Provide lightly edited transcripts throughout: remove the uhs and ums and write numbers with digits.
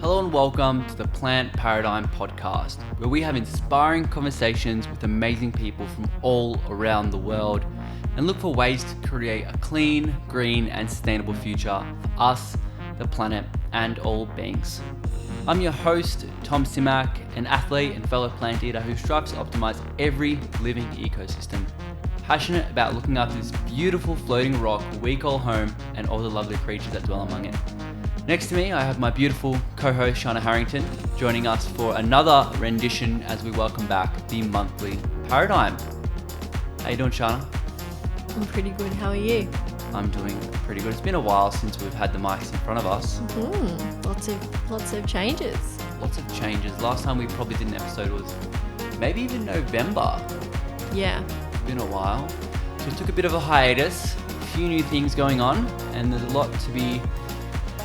Hello and welcome to the Plant Paradigm Podcast, where we have inspiring conversations with amazing people from all around the world and look for ways to create a clean, green and sustainable future for us, the planet and all beings. I'm your host, Tom Simak, an athlete and fellow plant eater who strives to optimize every living ecosystem, passionate about looking after this beautiful floating rock we call home and all the lovely creatures that dwell among it. Next to me, I have my beautiful co-host, Shana Harrington, joining us for another rendition as we welcome back the monthly Paradigm. How you doing, Shana? I'm pretty good. How are you? I'm doing pretty good. It's been a while since we've had the mics in front of us. Lots of changes. Lots of changes. Last time we probably did an episode was maybe even November. Yeah. It's been a while. So we took a bit of a hiatus, a few new things going on, and there's a lot to be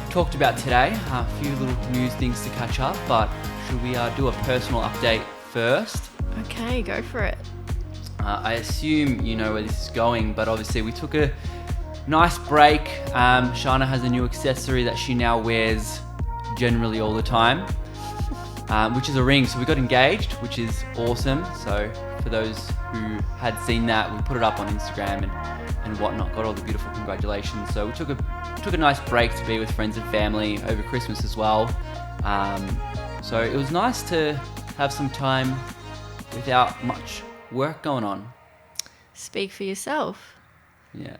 talked about today. A few little news things to catch up, but should we do a personal update first? Okay, go for it. I assume you know where this is going, but obviously we took a nice break. Shana has a new accessory that she now wears generally all the time, which is a ring. So we got engaged, which is awesome. So for those who had seen that, we put it up on Instagram and whatnot, got all the beautiful congratulations. So we took a nice break to be with friends and family over Christmas as well. So it was nice to have some time without much work going on. Speak for yourself. Yeah.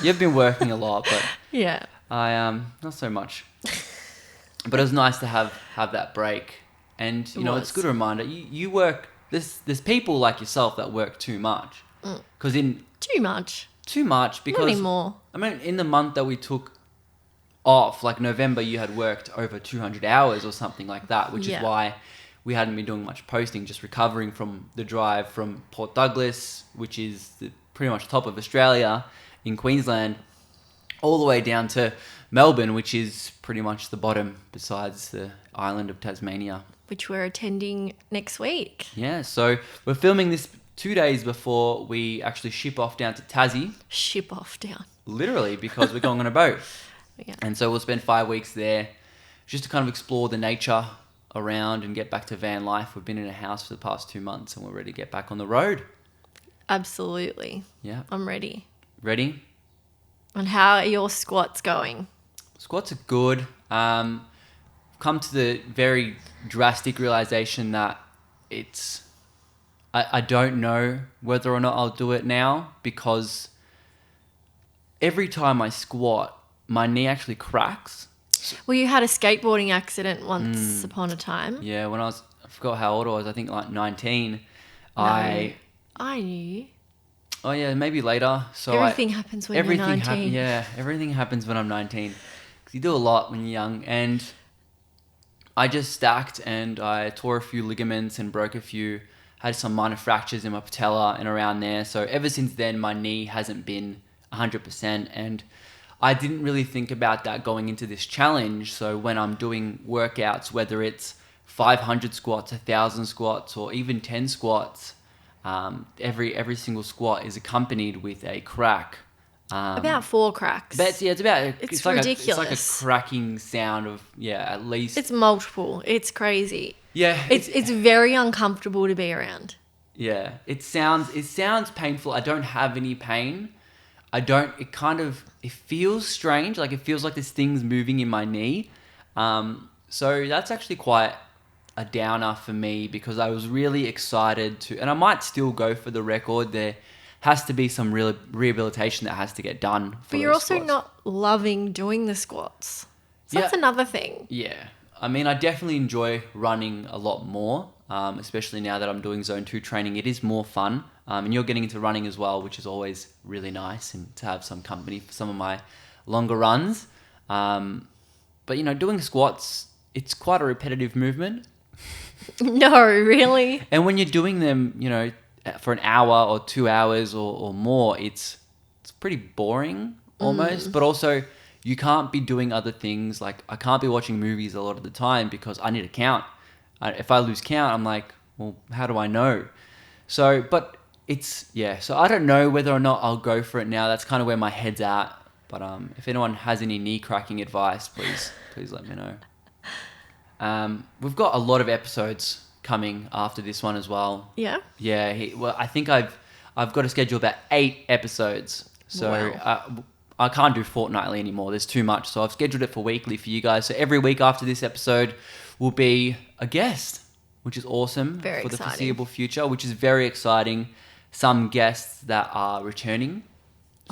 You've been working a lot, but Yeah. I not so much. But it was nice to have that break. And you know, it's a good reminder. You work, there's people like yourself that work too much. Because Too much. because Not anymore. I mean, in the month that we took off, like November, you had worked over 200 hours or something like that, which is why we hadn't been doing much posting, just recovering from the drive from Port Douglas, which is pretty much top of Australia in Queensland, all the way down to Melbourne, which is pretty much the bottom besides the island of Tasmania. Which we're attending next week. Yeah, so we're filming this 2 days before we actually ship off down to Tassie. Ship off down. Literally, because we're going on a boat. Yeah. And so we'll spend 5 weeks there just to kind of explore the nature around and get back to van life. We've been in a house for the past 2 months and we're ready to get back on the road. Absolutely. Yeah. I'm ready. Ready? And how are your squats going? Squats are good. Come to the very drastic realization that I don't know whether or not I'll do it now, because every time I squat, my knee actually cracks. Well, you had a skateboarding accident once upon a time. Yeah, when I forgot how old I was, I think like 19. I knew. Oh yeah, maybe later. So Everything happens when you're 19. Everything happens when I'm 19. Because you do a lot when you're young. And I just stacked and I tore a few ligaments and broke a few, had some minor fractures in my patella and around there. So ever since then, my knee hasn't been 100%. And I didn't really think about that going into this challenge. So when I'm doing workouts, whether it's 500 squats, 1,000 squats, or even 10 squats, every single squat is accompanied with a crack. About 4 cracks. But yeah, it's like ridiculous. it's like a cracking sound of at least. It's multiple. It's crazy. Yeah, It's very uncomfortable to be around. Yeah, it sounds painful. I don't have any pain. It feels strange. Like it feels like there's things moving in my knee. So that's actually quite a downer for me, because I was really excited to, and I might still go for the record. There has to be some real rehabilitation that has to get done. But you're also not loving doing the squats. So that's another thing. Yeah. I mean, I definitely enjoy running a lot more, especially now that I'm doing Zone 2 training. It is more fun. And you're getting into running as well, which is always really nice, and to have some company for some of my longer runs. But, you know, doing squats, it's quite a repetitive movement. No, really? And when you're doing them, you know, for an hour or 2 hours or more, it's pretty boring almost. But also, you can't be doing other things. Like, I can't be watching movies a lot of the time because I need to count. If I lose count, I'm like, well, how do I know? So, but so I don't know whether or not I'll go for it now. That's kind of where my head's at. But if anyone has any knee cracking advice, please let me know. We've got a lot of episodes coming after this one as well. Yeah. Yeah, well, I think I've got to schedule about 8 episodes. So Wow. I can't do fortnightly anymore. There's too much. So I've scheduled it for weekly for you guys. So every week after this episode will be a guest, which is awesome Very for the exciting. foreseeable future, which is very exciting. Some guests that are returning,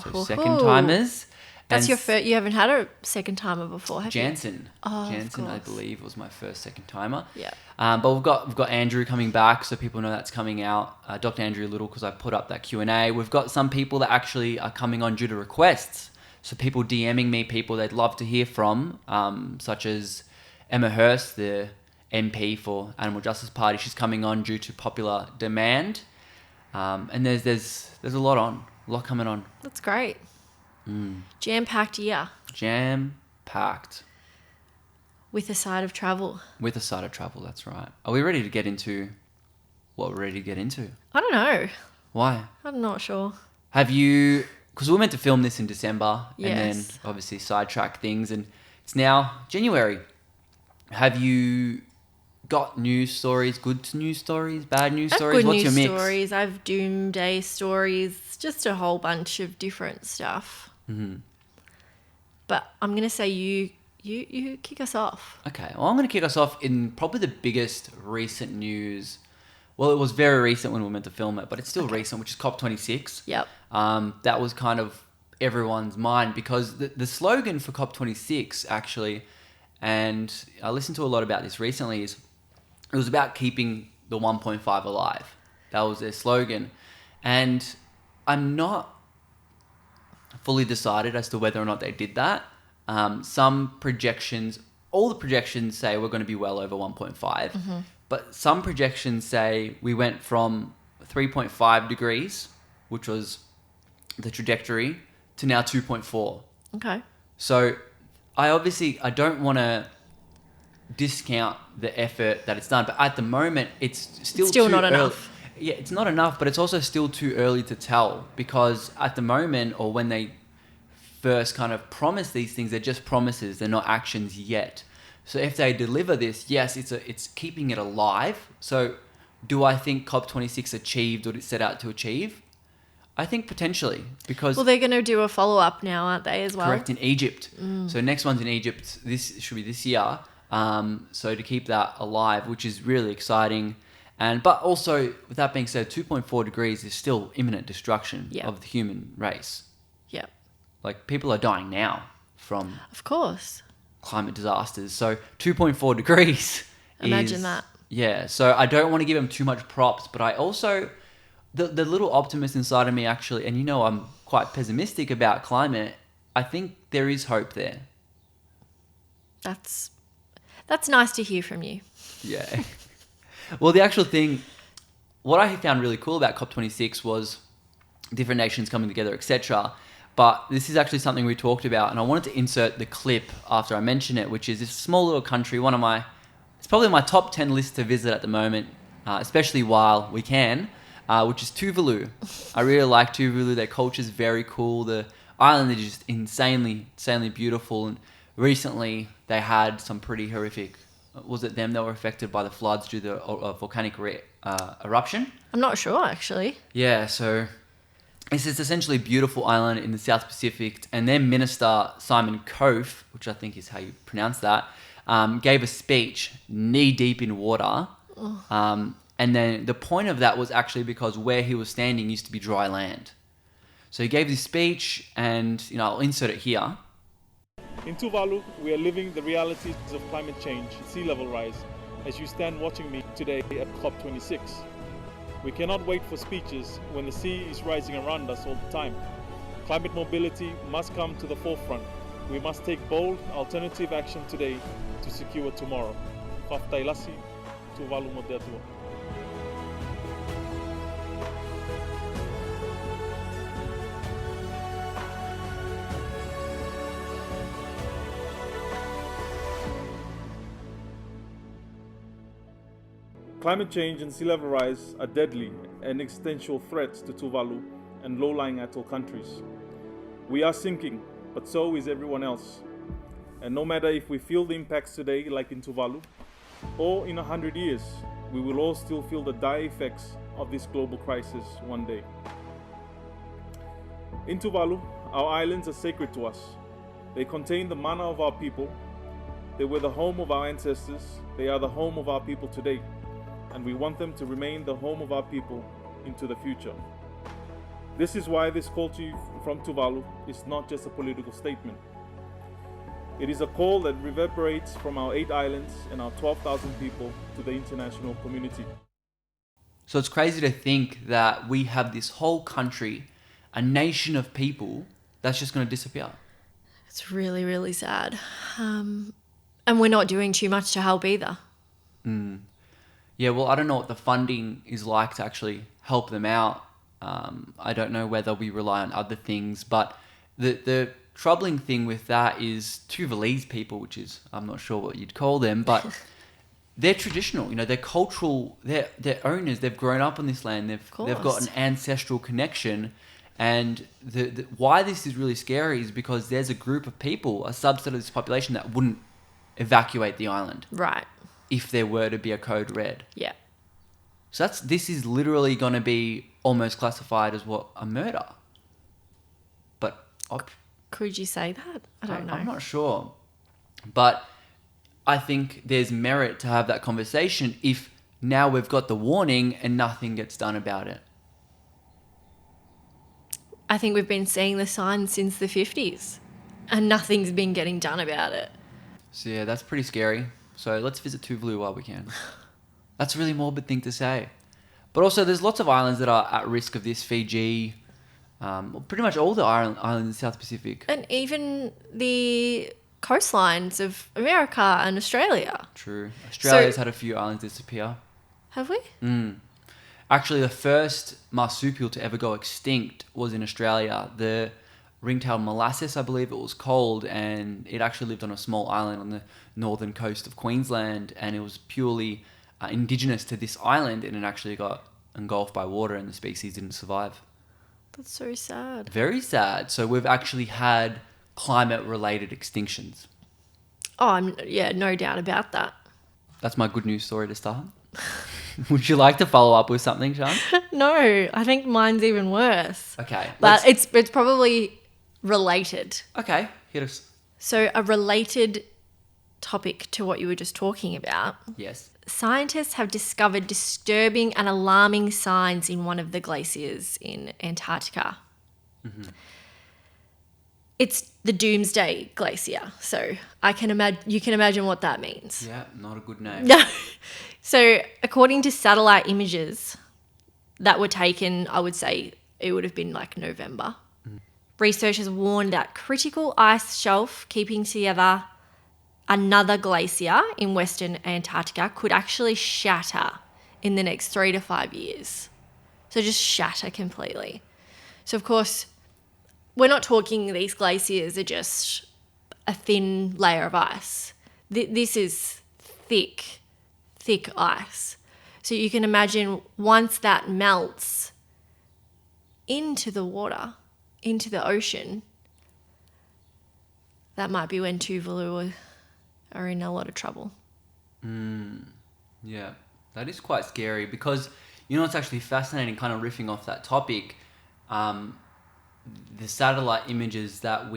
so Hoo-hoo. second timers. That's your first. You haven't had a second timer before, have you? Jansen. Oh, of Jansen, I course. believe, was my first second timer. Yeah. But we've got Andrew coming back, so people know that's coming out. Dr. Andrew Little, because I put up that Q&A. We've got some people that actually are coming on due to requests. So people DMing me, people they'd love to hear from, such as Emma Hurst, the MP for Animal Justice Party. She's coming on due to popular demand. And there's a lot coming on. That's great. Jam-packed year Jam-packed. with a side of travel. With a side of travel, that's right. Are we ready to get into what we're ready to get into? I don't know. Why? I'm not sure. Have you... Because we were meant to film this in December and then Yes. obviously sidetrack things, and it's now January. Have you got news stories, good news stories, bad news I've stories? good What's news your mix? stories. I've doomsday stories. Just a whole bunch of different stuff. Mm-hmm. But I'm gonna say you kick us off. Okay, well, I'm going to kick us off in probably the biggest recent news. Well, it was very recent when we were meant to film it, but it's still recent, which is COP26. Yep. That was kind of everyone's mind because the slogan for COP26 actually, and I listened to a lot about this recently, is it was about keeping the 1.5 alive. That was their slogan. And I'm not fully decided as to whether or not they did that. Some projections, all the projections say we're going to be well over 1.5, but some projections say we went from 3.5 degrees, which was the trajectory, to now 2.4. Okay. So I don't want to discount the effort that it's done, but at the moment it's still Still too not early. enough. Yeah, it's not enough, but it's also still too early to tell because at the moment, or when they first kind of promise these things, they're just promises, they're not actions yet. So if they deliver this, yes, it's keeping it alive. So do I think COP26 achieved what it set out to achieve? I think potentially, because Well, they're gonna do a follow-up now, aren't they, as well? correct, in Egypt. So next one's in Egypt. This should be this year. So to keep that alive, which is really exciting. But also, with that being said, 2.4 degrees is still imminent destruction Yeah. of the human race. Yep. Like, people are dying now from Of course. climate disasters. So 2.4 degrees Imagine is... that. Yeah, so I don't want to give them too much props, but I also... The little optimist inside of me, actually, and you know I'm quite pessimistic about climate, I think there is hope there. That's nice to hear from you. Yeah. Well, the actual thing, what I found really cool about COP26 was different nations coming together, etc. But this is actually something we talked about, and I wanted to insert the clip after I mention it, which is this small little country, it's probably my top 10 list to visit at the moment, especially while we can, which is Tuvalu. I really like Tuvalu. Their culture is very cool. The island is just insanely beautiful, and recently they had some pretty horrific... Was it them that were affected by the floods due to a volcanic eruption? I'm not sure, actually. Yeah, so it's this essentially beautiful island in the South Pacific, and their minister, Simon Kofe, which I think is how you pronounce that, gave a speech knee-deep in water. And then the point of that was actually because where he was standing used to be dry land. So he gave this speech, and I'll insert it here. In Tuvalu, we are living the realities of climate change, sea level rise, as you stand watching me today at COP26. We cannot wait for speeches when the sea is rising around us all the time. Climate mobility must come to the forefront. We must take bold, alternative action today to secure tomorrow. Faftailasi, Tuvalu Modetua. Climate change and sea level rise are deadly and existential threats to Tuvalu and low-lying atoll countries. We are sinking, but so is everyone else. And no matter if we feel the impacts today, like in Tuvalu, or in 100 years, we will all still feel the dire effects of this global crisis one day. In Tuvalu, our islands are sacred to us. They contain the mana of our people. They were the home of our ancestors. They are the home of our people today. And we want them to remain the home of our people into the future. This is why this call to you from Tuvalu is not just a political statement. It is a call that reverberates from our 8 islands and our 12,000 people to the international community. So it's crazy to think that we have this whole country, a nation of people, that's just going to disappear. It's really, really sad. And we're not doing too much to help either. Yeah, well, I don't know what the funding is like to actually help them out. I don't know whether we rely on other things, but the troubling thing with that is Tuvalese people, which is, I'm not sure what you'd call them, but they're traditional, they're cultural, they're owners, they've grown up on this land, they've got an ancestral connection. And why this is really scary is because there's a group of people, a subset of this population that wouldn't evacuate the island. Right. If there were to be a code red. Yeah. So this is literally going to be almost classified as what? A murder. But Could you say that? I don't know. I'm not sure. But I think there's merit to have that conversation if now we've got the warning and nothing gets done about it. I think we've been seeing the signs since the 50s and nothing's been getting done about it. So yeah, that's pretty scary. So let's visit Tuvalu while we can. That's a really morbid thing to say. But also there's lots of islands that are at risk of this. Fiji, pretty much all the islands in the South Pacific. And even the coastlines of America and Australia. True. Australia's had a few islands disappear. Have we? Actually, the first marsupial to ever go extinct was in Australia. The ringtail molasses, I believe it was called, and it actually lived on a small island on the northern coast of Queensland, and it was purely indigenous to this island, and it actually got engulfed by water and the species didn't survive. That's so sad. Very sad. So we've actually had climate-related extinctions. Oh, no doubt about that. That's my good news story to start. Would you like to follow up with something, Sean? No, I think mine's even worse. Okay. But it's probably related. Okay, hit us. So a related topic to what you were just talking about. Yes. Scientists have discovered disturbing and alarming signs in one of the glaciers in Antarctica. Mm-hmm. It's the Doomsday Glacier, so you can imagine what that means. Yeah, not a good name. No. So according to satellite images that were taken, I would say it would have been like November. Researchers warned that critical ice shelf keeping together another glacier in Western Antarctica could actually shatter in the next 3 to 5 years. So just shatter completely. So of course, we're not talking these glaciers are just a thin layer of ice. This is thick ice. So you can imagine once that melts into the water, into the ocean, that might be when Tuvalu are in a lot of trouble. Yeah, that is quite scary because, it's actually fascinating, kind of riffing off that topic. The satellite images are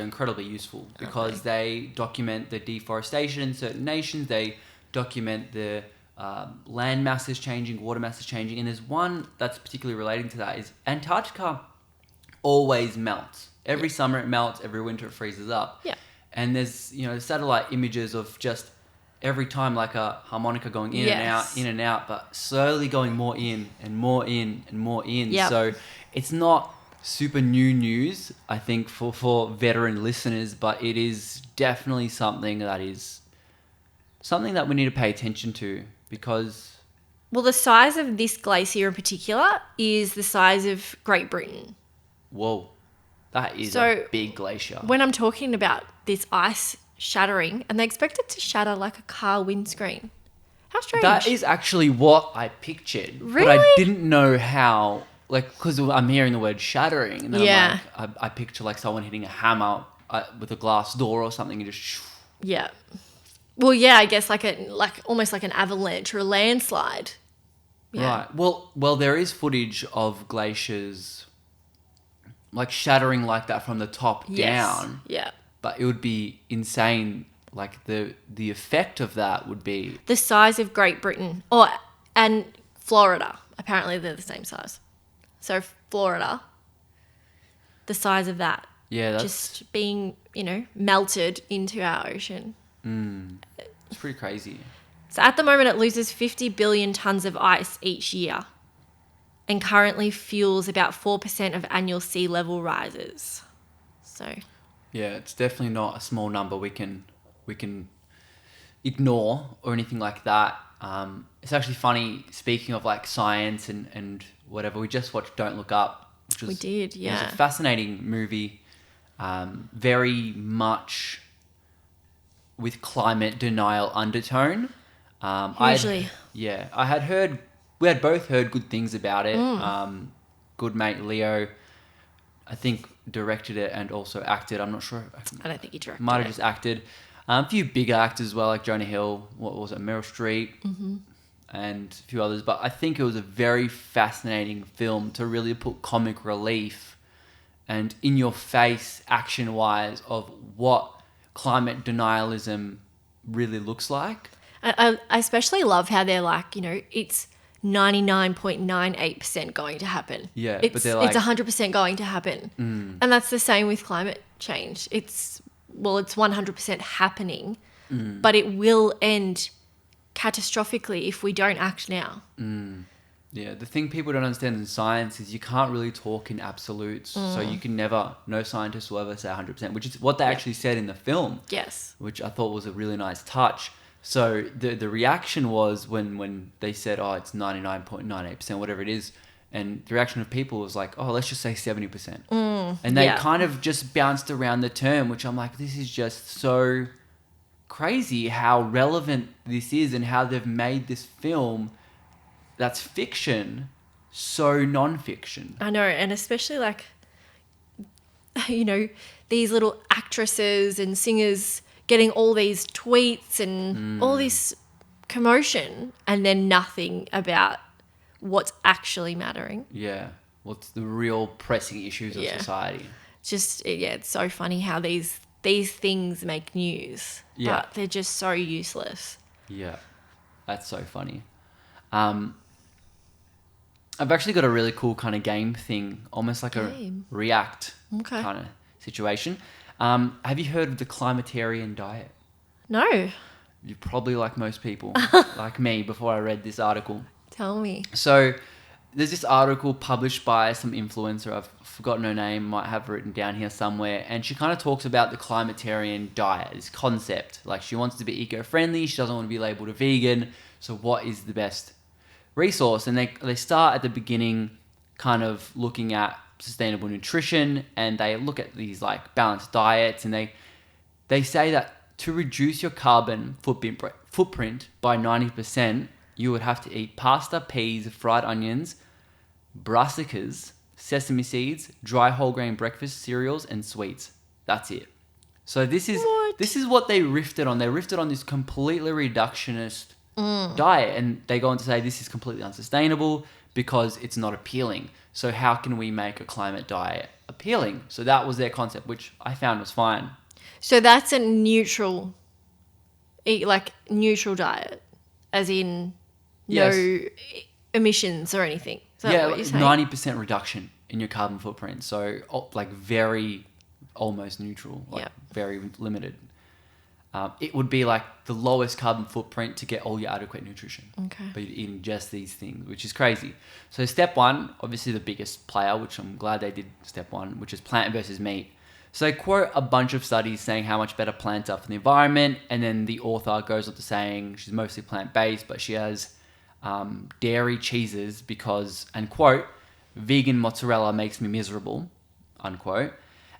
incredibly useful because they document the deforestation in certain nations. They document the land masses changing, water masses changing. And there's one that's particularly relating to that is Antarctica always melts. Every summer it melts, every winter it freezes up. Yeah. And there's, satellite images of just every time like a harmonica going in and out, but slowly going more in and more in and more in. Yep. So it's not super new news, I think, for veteran listeners, but it is definitely something that we need to pay attention to because... Well, the size of this glacier in particular is the size of Great Britain. Whoa, that is a big glacier. When I'm talking about this ice shattering, and they expect it to shatter like a car windscreen. How strange. That is actually what I pictured. Really? But I didn't know how, because I'm hearing the word shattering. And then I'm like, I picture like someone hitting a hammer with a glass door or something and just... Yeah. Well, yeah, I guess like almost like an avalanche or a landslide. Yeah. Right. Well, there is footage of glaciers like shattering like that from the top Yes. down, Yeah. but it would be insane. Like the effect of that would be The size of Great Britain and Florida. Apparently they're the same size. So Florida, the size of that, that's just being, melted into our ocean. it's pretty crazy. So at the moment, it loses 50 billion tons of ice each year and currently fuels about 4% of annual sea level rises. So, Yeah, it's definitely not a small number we can ignore or anything like that. It's actually funny, speaking of like science and whatever, we just watched Don't Look Up, which was, we did, it yeah. was a fascinating movie, very much with climate denial undertone. Usually. I had heard, we had both heard good things about it. Good mate Leo, I think, directed it and also acted. I'm not sure. I don't think he directed Might have it. just acted. A few bigger actors as well, like Jonah Hill, what was it, Meryl Streep, and a few others. But I think it was a very fascinating film to really put comic relief and in your face action-wise of what climate denialism really looks like. I especially love how they're like, it's 99.98% going to happen. Yeah, it's, but they're like- it's 100% going to happen. And that's the same with climate change. It's 100% happening, but it will end catastrophically if we don't act now. Yeah, the thing people don't understand in science is you can't really talk in absolutes. So you can never, no scientist will ever say 100%, which is what they actually said in the film. Yes. Which I thought was a really nice touch. So the reaction was when they said, oh, it's 99.98%, whatever it is. And the reaction of people was like, oh, let's just say 70%. And they yeah. kind of just bounced around the term, which I'm like, this is just so crazy how relevant this is and how they've made this film that's fiction so non-fiction. I know, and especially like, these little actresses and singers getting all these tweets and all this commotion and then nothing about what's actually mattering. Yeah. What's the real pressing issues of Yeah. society? It's so funny how these things make news, Yeah. but they're just so useless. Yeah. That's so funny. I've actually got a really cool kind of game thing, almost like Game? a React Okay. kind of situation. Have you heard of the Climatarian diet? No, You probably, like most people, like me, before I read this article. tell me. So there's this article published by some influencer, I've forgotten her name, might have written down here somewhere, and she kind of talks about the Climatarian diet, this concept. Like, she wants to be eco-friendly, she doesn't want to be labelled a vegan, so what is the best resource? And they start at the beginning kind of looking at sustainable nutrition, and they look at these like balanced diets, and they say that to reduce your carbon footprint by 90%, you would have to eat pasta, peas, fried onions, brassicas, sesame seeds, dry whole grain breakfast cereals, and sweets. That's it. So this is what they riffed on. They riffed on this completely reductionist diet, and they go on to say this is completely unsustainable because it's not appealing. So how can we make a climate diet appealing? So that was their concept, which I found was fine. So that's a neutral diet, as in no Yes. emissions or anything. Is that Yeah, what you're saying? 90% reduction in your carbon footprint. So like very almost neutral, like Yep. very limited. It would be like the lowest carbon footprint to get all your adequate nutrition. Okay. But you're eating just these things, which is crazy. So step one, obviously the biggest player, which I'm glad they did step one, which is plant versus meat. So they quote a bunch of studies saying how much better plants are for the environment. And then the author goes on to saying she's mostly plant-based, but she has dairy cheeses because, and quote, vegan mozzarella makes me miserable, unquote.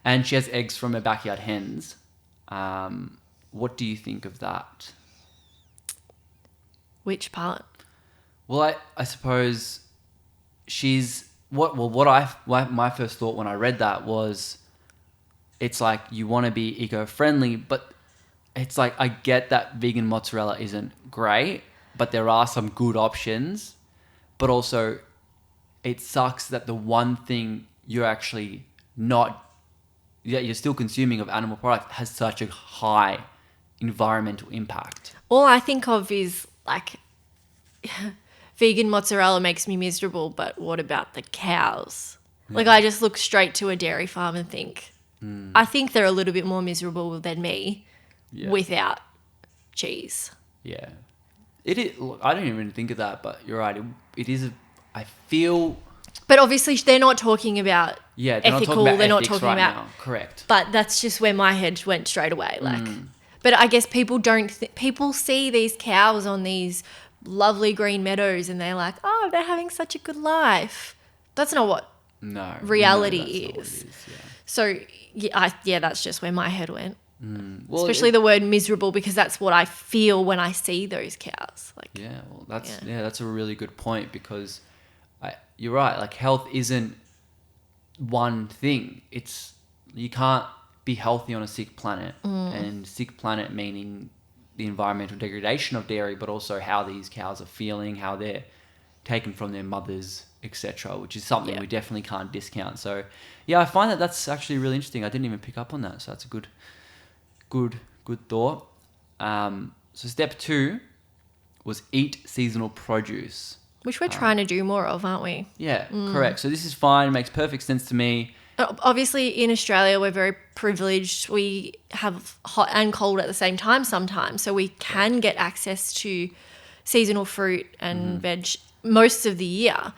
And she has eggs from her backyard hens. What do you think of that? Which part? Well, I suppose she's my first thought when I read that was, it's like you want to be eco-friendly, but it's like I get that vegan mozzarella isn't great, but there are some good options. But also, it sucks that the one thing you're actually not, yeah, you're still consuming of animal product has such a high environmental impact. All I think of is like vegan mozzarella makes me miserable, but what about the cows? Like I just look straight to a dairy farm and think, I think they're a little bit more miserable than me without cheese. Yeah. It is. Look, I don't even think of that, but you're right. It is. I feel. But obviously they're not talking about Yeah, they're ethical. not talking about They're not ethics talking right about. now. Correct. But that's just where my head went straight away. Like, but I guess people don't. People see these cows on these lovely green meadows, and they're like, "Oh, they're having such a good life." That's not what No. reality that's not what it is. Yeah. So yeah, that's just where my head went. Well, Especially the word miserable, because that's what I feel when I see those cows. Like, Yeah, well, that's a really good point because you're right. Like health isn't one thing. You can't be healthy on a sick planet, and sick planet meaning the environmental degradation of dairy, but also how these cows are feeling, how they're taken from their mothers, etc., which is something we definitely can't discount. So, yeah, I find that that's actually really interesting. I didn't even pick up on that, so that's a good thought. So step 2 was eat seasonal produce. which we're trying to do more of, aren't we? Yeah, correct. So this is fine. It makes perfect sense to me. Obviously, in Australia, we're very privileged. We have hot and cold at the same time sometimes. So we can get access to seasonal fruit and veg most of the year.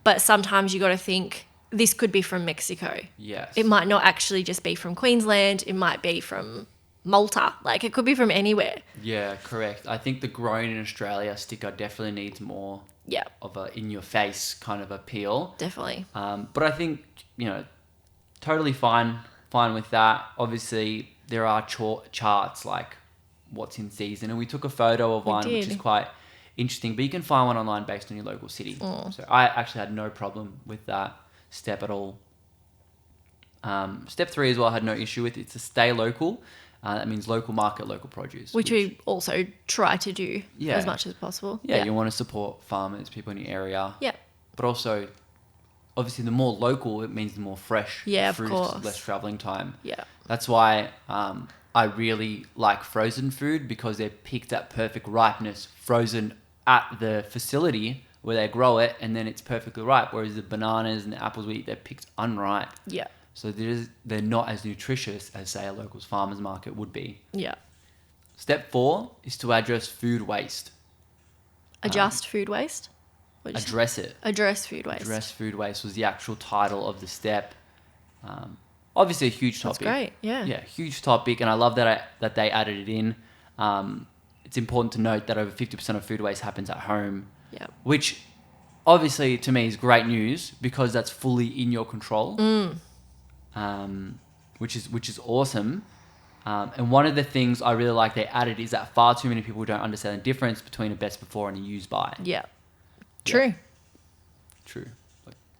But sometimes you got to think this could be from Mexico. Yes. It might not actually just be from Queensland. It might be from Malta. Like, it could be from anywhere. Yeah, correct. I think the grown in Australia sticker definitely needs more Yeah, of a in-your-face kind of appeal. definitely. But I think, totally fine with that. Obviously, there are charts like what's in season, and we took a photo of one, which did. is quite interesting. But you can find one online based on your local city. So I actually had no problem with that step at all. Step 3 as well, I had no issue with. It's to stay local. That means local market, local produce. Which we also try to do Yeah. as much as possible. Yeah, you want to support farmers, people in your area. Yeah. But also, obviously, the more local, it means the more fresh. Yeah, of fruit, course. less traveling time. Yeah. That's why I really like frozen food, because they're picked at perfect ripeness, frozen at the facility where they grow it, and then it's perfectly ripe. Whereas the bananas and the apples we eat, they're picked unripe. Yeah. So they're not as nutritious as, say, a local farmer's market would be. Yeah. Step 4 is to address food waste. Adjust food waste? What'd you say? Address it. Address food waste. Address food waste was the actual title of the step. Obviously a huge topic. That's great, yeah. Yeah, huge topic, and I love that they added it in. It's important to note that over 50% of food waste happens at home, Yeah. which obviously to me is great news because that's fully in your control, which is awesome. And one of the things I really like they added is that far too many people don't understand the difference between a best before and a use by. Yeah. True. True.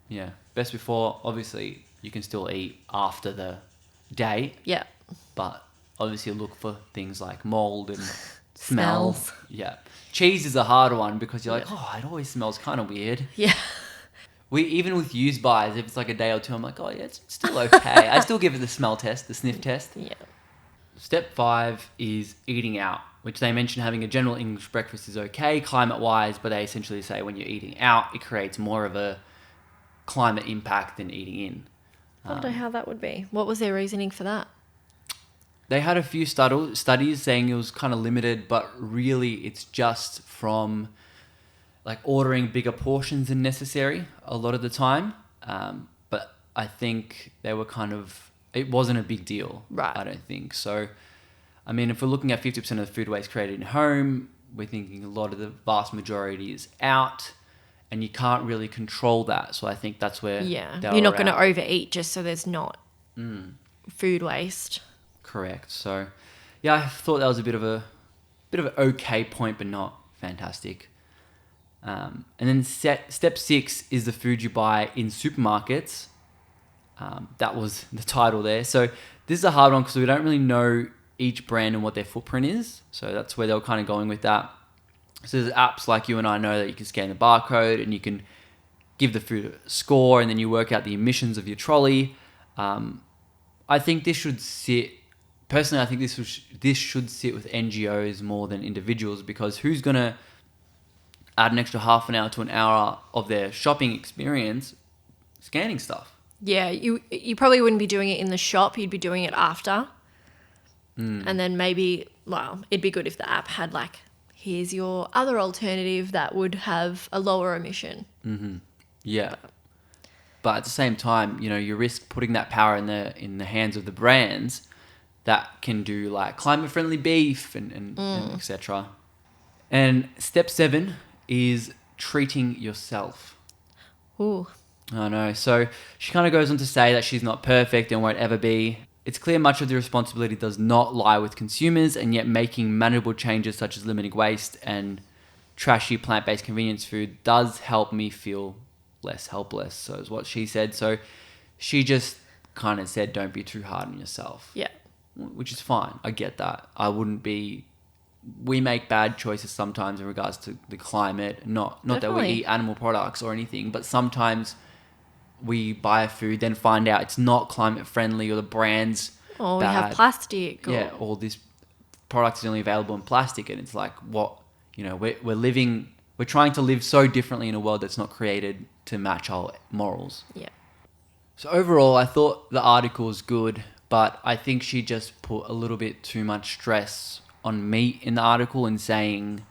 Yeah. Best before, obviously, you can still eat after the day, Yeah. but obviously look for things like mold and smell. Smells. Yeah. Cheese is a hard one because you're like, oh, it always smells kind of weird. Yeah. Even with use bys, if it's like a day or two, I'm like, oh, yeah, it's still okay. I still give it the smell test, the sniff test. Yeah. Step 5 is eating out, which they mention having a general English breakfast is okay climate-wise, but they essentially say when you're eating out, it creates more of a climate impact than eating in. I wonder how that would be. What was their reasoning for that? They had a few studies saying it was kind of limited, but really it's just from like ordering bigger portions than necessary a lot of the time. But I think they were it wasn't a big deal. Right. I don't think. So, I mean, if we're looking at 50% of the food waste created in home, we're thinking a lot of the vast majority is out, and you can't really control that. So I think that's where Yeah. they You're were not going to at. overeat just so there's not food waste. Correct. So, yeah, I thought that was a bit of an okay point, but not fantastic. And then step 6 is the food you buy in supermarkets. That was the title there. So this is a hard one because we don't really know each brand and what their footprint is. So that's where they were kind of going with that. So there's apps like you and I know that you can scan the barcode and you can give the food a score, and then you work out the emissions of your trolley. I think this should sit. Personally, I think this should sit with NGOs more than individuals, because who's gonna add an extra half an hour to an hour of their shopping experience scanning stuff? Yeah, you probably wouldn't be doing it in the shop. You'd be doing it after. And then maybe, well, it'd be good if the app had like, here's your other alternative that would have a lower emission. Yeah. But at the same time, you know, you risk putting that power in the hands of the brands that can do like climate friendly beef and etc. And step 7 is treating yourself. Ooh. I know. So she kind of goes on to say that she's not perfect and won't ever be. It's clear much of the responsibility does not lie with consumers, and yet making manageable changes such as limiting waste and trashy plant-based convenience food does help me feel less helpless. So is what she said. So she just kind of said, don't be too hard on yourself. Yeah. Which is fine. I get that. I wouldn't be... We make bad choices sometimes in regards to the climate. Not that we Definitely. eat animal products or anything, but sometimes we buy a food, then find out it's not climate friendly, or the brand's Or bad. we have plastic. Or, Yeah, or this product is only available in plastic, and it's like, what, you know, we're trying to live so differently in a world that's not created to match our morals. Yeah. So overall, I thought the article was good, but I think she just put a little bit too much stress on meat in the article, and saying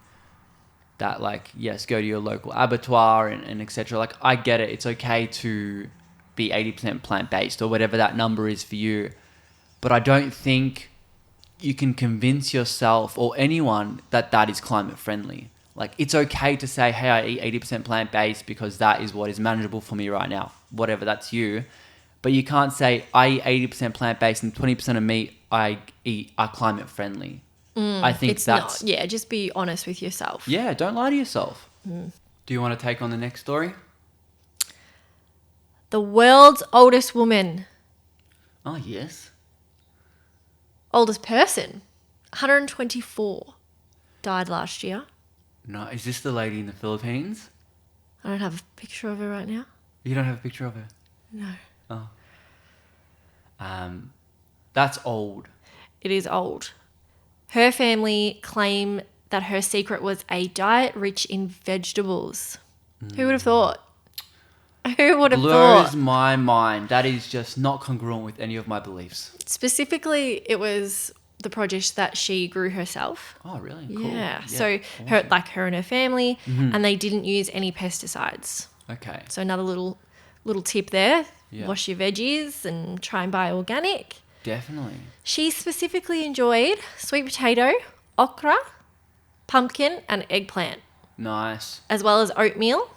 that, like, yes, go to your local abattoir and etc. Like, I get it. It's okay to be 80% plant-based or whatever that number is for you. But I don't think you can convince yourself or anyone that that is climate friendly. Like, it's okay to say, hey, I eat 80% plant-based because that is what is manageable for me right now. Whatever, that's you. But you can't say, I eat 80% plant-based and 20% of meat I eat are climate friendly. I think It's that's... not. Yeah, just be honest with yourself. Yeah, don't lie to yourself. Do you want to take on the next story? The world's oldest woman, Oh, yes. oldest person, 124, died last year. No, is this the lady in the Philippines? I don't have a picture of her right now. You don't have a picture of her? No. Oh. That's old. It is old. Her family claim that her secret was a diet rich in vegetables. Who would have thought? Who would have Blows thought? my mind. That is just not congruent with any of my beliefs. Specifically, it was the produce that she grew herself. Oh, really? Cool. Yeah. So awesome. her and her family, and they didn't use any pesticides. Okay. So another little tip there. Yeah. Wash your veggies and try and buy organic. Definitely. She specifically enjoyed sweet potato, okra, pumpkin, and eggplant, Nice. as well as oatmeal.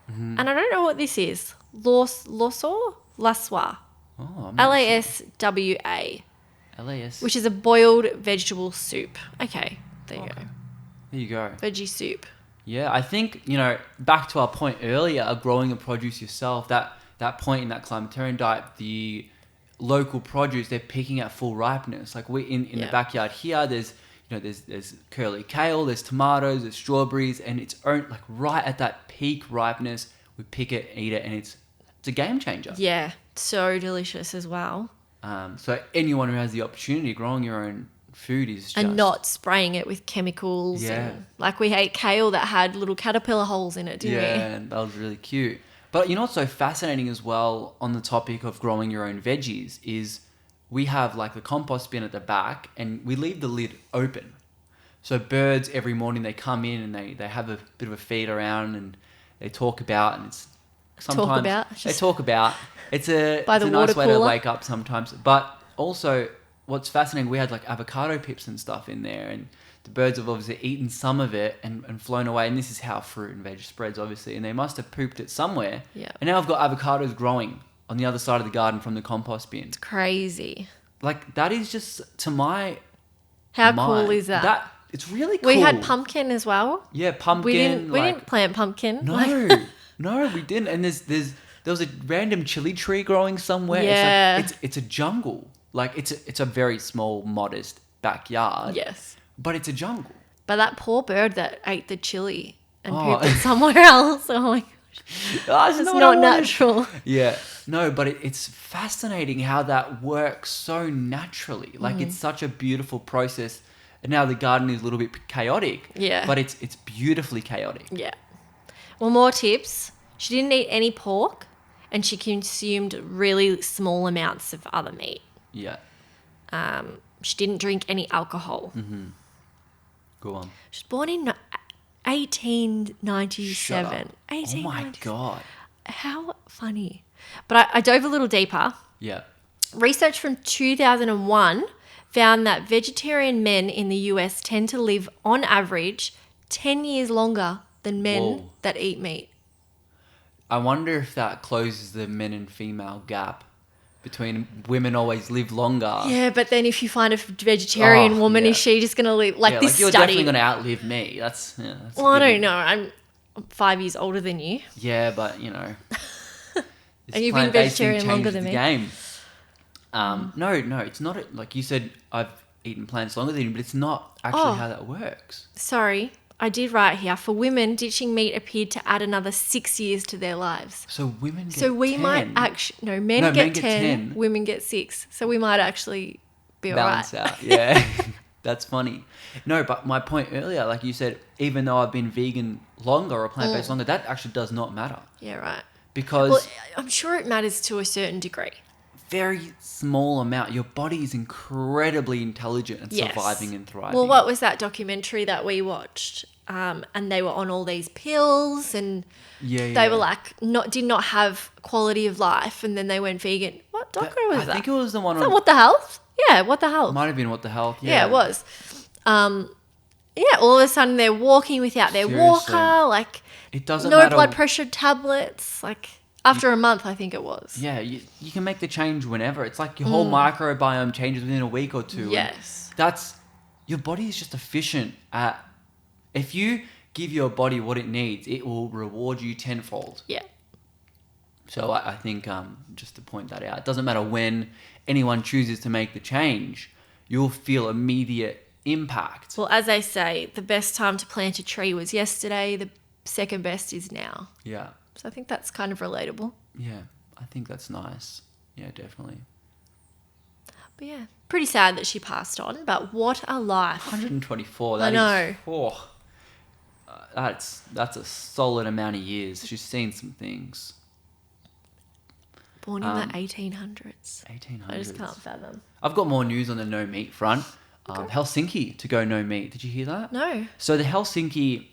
And I don't know what this is. Laswa? Oh, I'm not Laswa, sure. LAS. which is a boiled vegetable soup. Okay, there you go. There you go. Veggie soup. Yeah, I think, you know, back to our point earlier of growing the produce yourself, that point in that climatarian diet, the local produce, they're picking at full ripeness. Like, we in the Yeah. backyard here, there's curly kale, there's tomatoes, there's strawberries, and it's like right at that peak ripeness. We pick it, eat it, and it's a game changer. Yeah, so delicious as well. So anyone who has the opportunity, growing your own food is just... And not spraying it with chemicals. Yeah. And, like, we ate kale that had little caterpillar holes in it, didn't we? Yeah, and that was really cute. But you know what's so fascinating as well on the topic of growing your own veggies is we have like the compost bin at the back, and we leave the lid open. So birds every morning, they come in and they have a bit of a feed around, and they talk about, and it's sometimes they talk about. It's a By the nice water way to cooler. wake up sometimes. But also, what's fascinating, we had like avocado pips and stuff in there, and the birds have obviously eaten some of it and flown away. And this is how fruit and veg spreads, obviously. And they must have pooped it somewhere. Yeah. And now I've got avocados growing on the other side of the garden from the compost bin. Crazy. Like, that is just, to my How mind, cool is that? it's really cool. We had pumpkin as well. Yeah, pumpkin. We didn't plant pumpkin. No, no, we didn't. And there was a random chili tree growing somewhere. Yeah. It's a jungle. Like, it's a very small, modest backyard. Yes. But it's a jungle. But that poor bird that ate the chili and Oh. pooped it somewhere else. Oh my gosh. It's not natural. Yeah. No, but it's fascinating how that works so naturally. Like, it's such a beautiful process. And now the garden is a little bit chaotic. Yeah. But it's beautifully chaotic. Yeah. Well, more tips. She didn't eat any pork and she consumed really small amounts of other meat. Yeah. She didn't drink any alcohol. Go on. She was born in 1897. Shut up. Oh my 1897. God. How funny. But I dove a little deeper. Yeah. Research from 2001 found that vegetarian men in the US tend to live on average 10 years longer than men Whoa. that eat meat. I wonder if that closes the men and female gap between women always live longer. Yeah, but then if you find a vegetarian woman, yeah. is she just going to live like Yeah, this like you're study? definitely going to outlive me. That's a Well, I given. don't know. I'm 5 years older than you. Yeah, but this And you've been plant-based thing vegetarian longer changes than the me. game. No, it's not. Like you said, I've eaten plants longer than you, but it's not actually Oh. how that works. Sorry, I did write here. For women, ditching meat appeared to add another 6 years to their lives. So women get So we 10. might actually... No, men No, get men get 10, 10. women get 6. So we might actually be all right. balance out. Yeah, that's funny. No, but my point earlier, like you said, even though I've been vegan longer or plant-based longer, that actually does not matter Yeah, right. because Well, I'm sure it matters to a certain degree. very small amount. Your body is incredibly intelligent and Yes. surviving and thriving. Well, what was that documentary that we watched? And they were on all these pills and they were like, did not have quality of life, and then they went vegan. What doco was I that? think it was the one Is that on. What the Health? Yeah, What the Health? Might have been What the Health. Yeah, it was. Yeah, all of a sudden they're walking without their Seriously. walker, like It doesn't no matter. blood pressure tablets, like after a month, I think it was. Yeah, you can make the change whenever. It's like your whole microbiome changes within a week or two. and Yes. that's your body is just efficient at. If you give your body what it needs, it will reward you tenfold. Yeah. So I think just to point that out, it doesn't matter when anyone chooses to make the change, you'll feel immediate impact. Well, as they say, the best time to plant a tree was yesterday. The second best is now. Yeah, So I think that's kind of relatable. yeah, I think that's nice. Yeah, definitely. But yeah, pretty sad that she passed on. But what a life. 124. I That is, know. that's a solid amount of years. She's seen some things. Born in the 1800s. 1800s. I just can't fathom. I've got more news on the no meat front. Helsinki to go no meat. Did you hear that? No. So the Helsinki,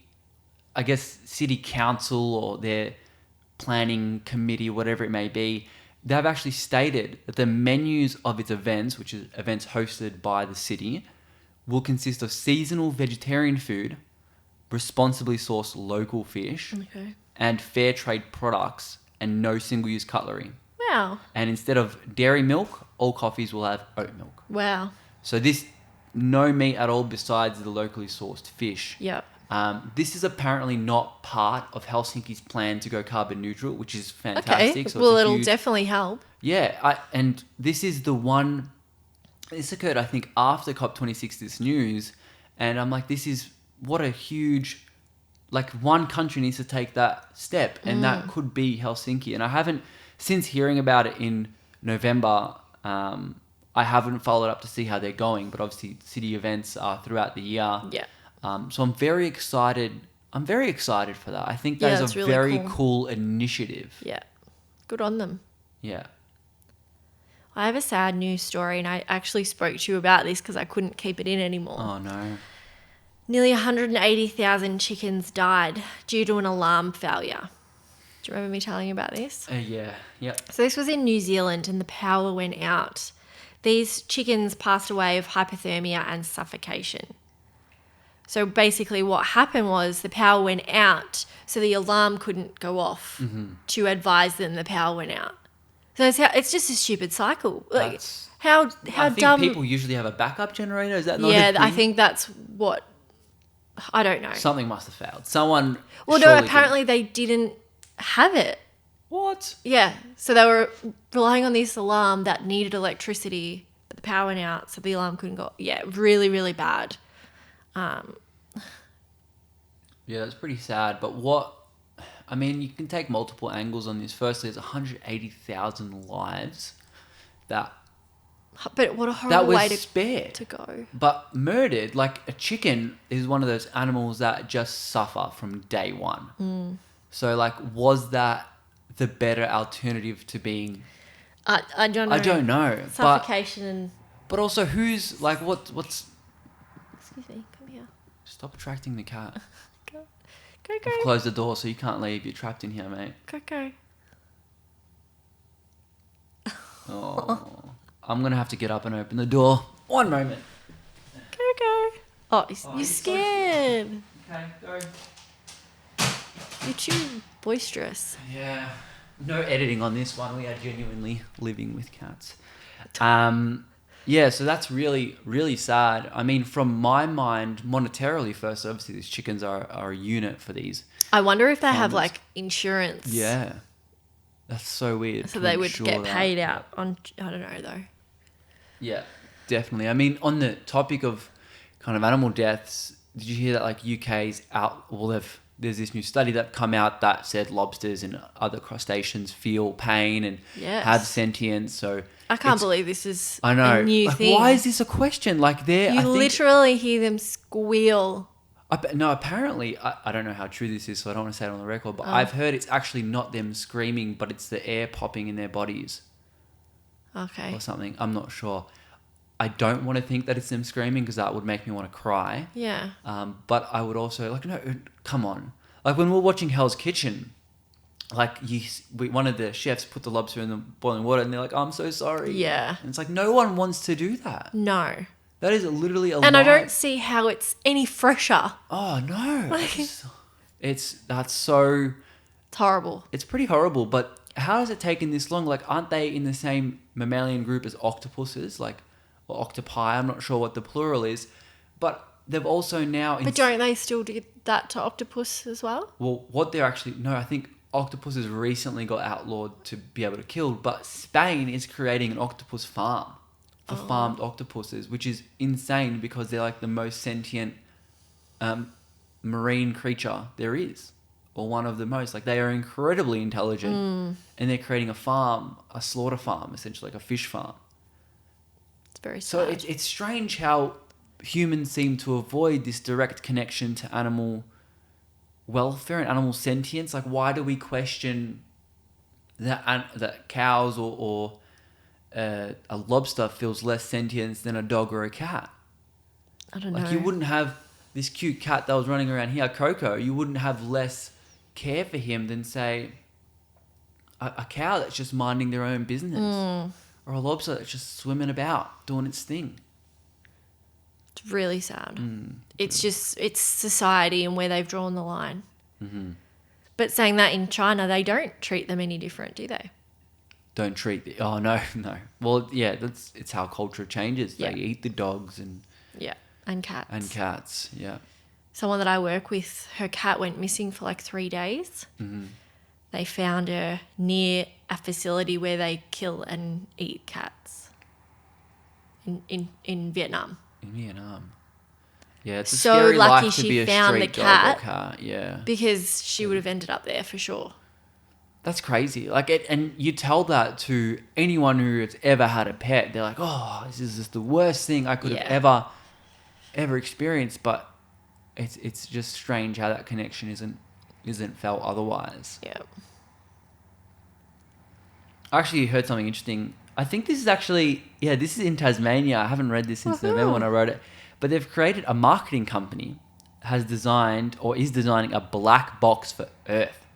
I guess, city council or their planning committee, whatever it may be, they've actually stated that the menus of its events, which is events hosted by the city, will consist of seasonal vegetarian food, responsibly sourced local fish, Okay. and fair trade products, and no single-use cutlery. Wow. And instead of dairy milk, all coffees will have oat milk. Wow. So this, no meat at all besides the locally sourced fish. Yep. This is apparently not part of Helsinki's plan to go carbon neutral, which is Okay. fantastic. So Well, it's a it'll huge- definitely help. Yeah, and this is the one. This occurred, I think, after COP26. This news, and I'm like, this is what a huge. Like, one country needs to take that step, and that could be Helsinki. And I haven't, since hearing about it in November, I haven't followed up to see how they're going. But obviously, city events are throughout the year. Yeah. So I'm very excited. I'm very excited for that. I think Yeah, that is that's a really very cool. cool initiative. Yeah. Good on them. Yeah. I have a sad news story, and I actually spoke to you about this because I couldn't keep it in anymore. Oh no. Nearly 180,000 chickens died due to an alarm failure. Do you remember me telling you about this? Yeah. Yep. So this was in New Zealand and the power went out. These chickens passed away of hypothermia and suffocation. So basically what happened was the power went out, so the alarm couldn't go off to advise them the power went out. So it's just a stupid cycle. Like, That's- how I think dumb. people usually have a backup generator. Is that not? Yeah, a thing? I think that's what. I don't know. something must have failed. Someone. Well, no, surely apparently they didn't have it. did. What? Yeah, so they were relying on this alarm that needed electricity, but the power went out, so the alarm couldn't go. Yeah, really, really bad. Yeah, that's pretty sad. But I mean, you can take multiple angles on this. Firstly, there's 180,000 lives that But what a horrible was way spared. to go. But murdered, like a chicken is one of those animals that just suffer from day one. So, like, was that the better alternative to being... I don't know. I don't know. Suffocation and... But also, who's, like, what's... Excuse me, come here. Stop attracting the cat. Go. I've closed the door so you can't leave. You're trapped in here, mate. Go. Oh, I'm going to have to get up and open the door. One moment. Go. Oh, you're you're scared. Okay, go. You're too boisterous. Yeah. No editing on this one. We are genuinely living with cats. Yeah, so that's really, really sad. I mean, from my mind, monetarily first, obviously these chickens are a unit for these. I wonder if they have, farmers. like, insurance. Yeah. That's so weird. So to they would insure get that. paid out on... I don't know, though. Yeah, definitely. I mean, on the topic of kind of animal deaths, did you hear that, like, UK's out... Well, there's this new study that come out that said lobsters and other crustaceans feel pain and Yes. have sentience. So I can't it's- believe this is I know. a new Like, thing. why is this a question? Like, You literally hear them squeal. No, apparently, I don't know how true this is, so I don't want to say it on the record, but I've heard it's actually not them screaming, but it's the air popping in their bodies Okay. or something. I'm not sure. I don't want to think that it's them screaming because that would make me want to cry. Yeah. But I would also, like, no, come on. Like, when we were watching Hell's Kitchen, like, one of the chefs put the lobster in the boiling water and they're like, oh, I'm so sorry. Yeah. And it's like, no one wants to do that. No. That is literally a And I lie. don't see how it's any fresher. Oh, no. Like- That's so... It's horrible. It's pretty horrible, but how has it taken this long? Like, aren't they in the same mammalian group as octopuses? Like, or octopi, I'm not sure what the plural is. But they've also now... But don't they still do that to octopus as well? Well, what they're actually... No, I think octopuses recently got outlawed to be able to kill, but Spain is creating an octopus farm for farmed octopuses, which is insane because they're like the most sentient marine creature there is, or one of the most. Like, they are incredibly intelligent, and they're creating a farm, a slaughter farm, essentially, like a fish farm. It's very So sad. it's strange how humans seem to avoid this direct connection to animal welfare and animal sentience. Like, why do we question that cows or a lobster feels less sentience than a dog or a cat? I don't know. Like, you wouldn't have this cute cat that was running around here, Coco. You wouldn't have less care for him than, say, a cow that's just minding their own business, or a lobster that's just swimming about doing its thing. It's really sad. It's just, it's society and where they've drawn the line. Mm-hmm. But saying that, in China, they don't treat them any different, do they? Don't treat the... Oh, no. Well, yeah, it's how culture changes. Yeah. They eat the dogs Yeah. And cats. and cats. Yeah. Someone that I work with, her cat went missing for like 3 days. Mm-hmm. They found her near a facility where they kill and eat cats in Vietnam. In Vietnam. Yeah, it's a So scary lucky life to she be a found street the dog or cat. cat. Yeah. Because she would have ended up there for sure. That's crazy. Like, and you tell that to anyone who has ever had a pet. They're like, oh, this is just the worst thing I could have ever experienced. But it's just strange how that connection isn't felt otherwise. Yeah. I actually heard something interesting. I think this is actually, this is in Tasmania. I haven't read this since November when I wrote it. But they've created a marketing company, has designed or is designing a black box for Earth.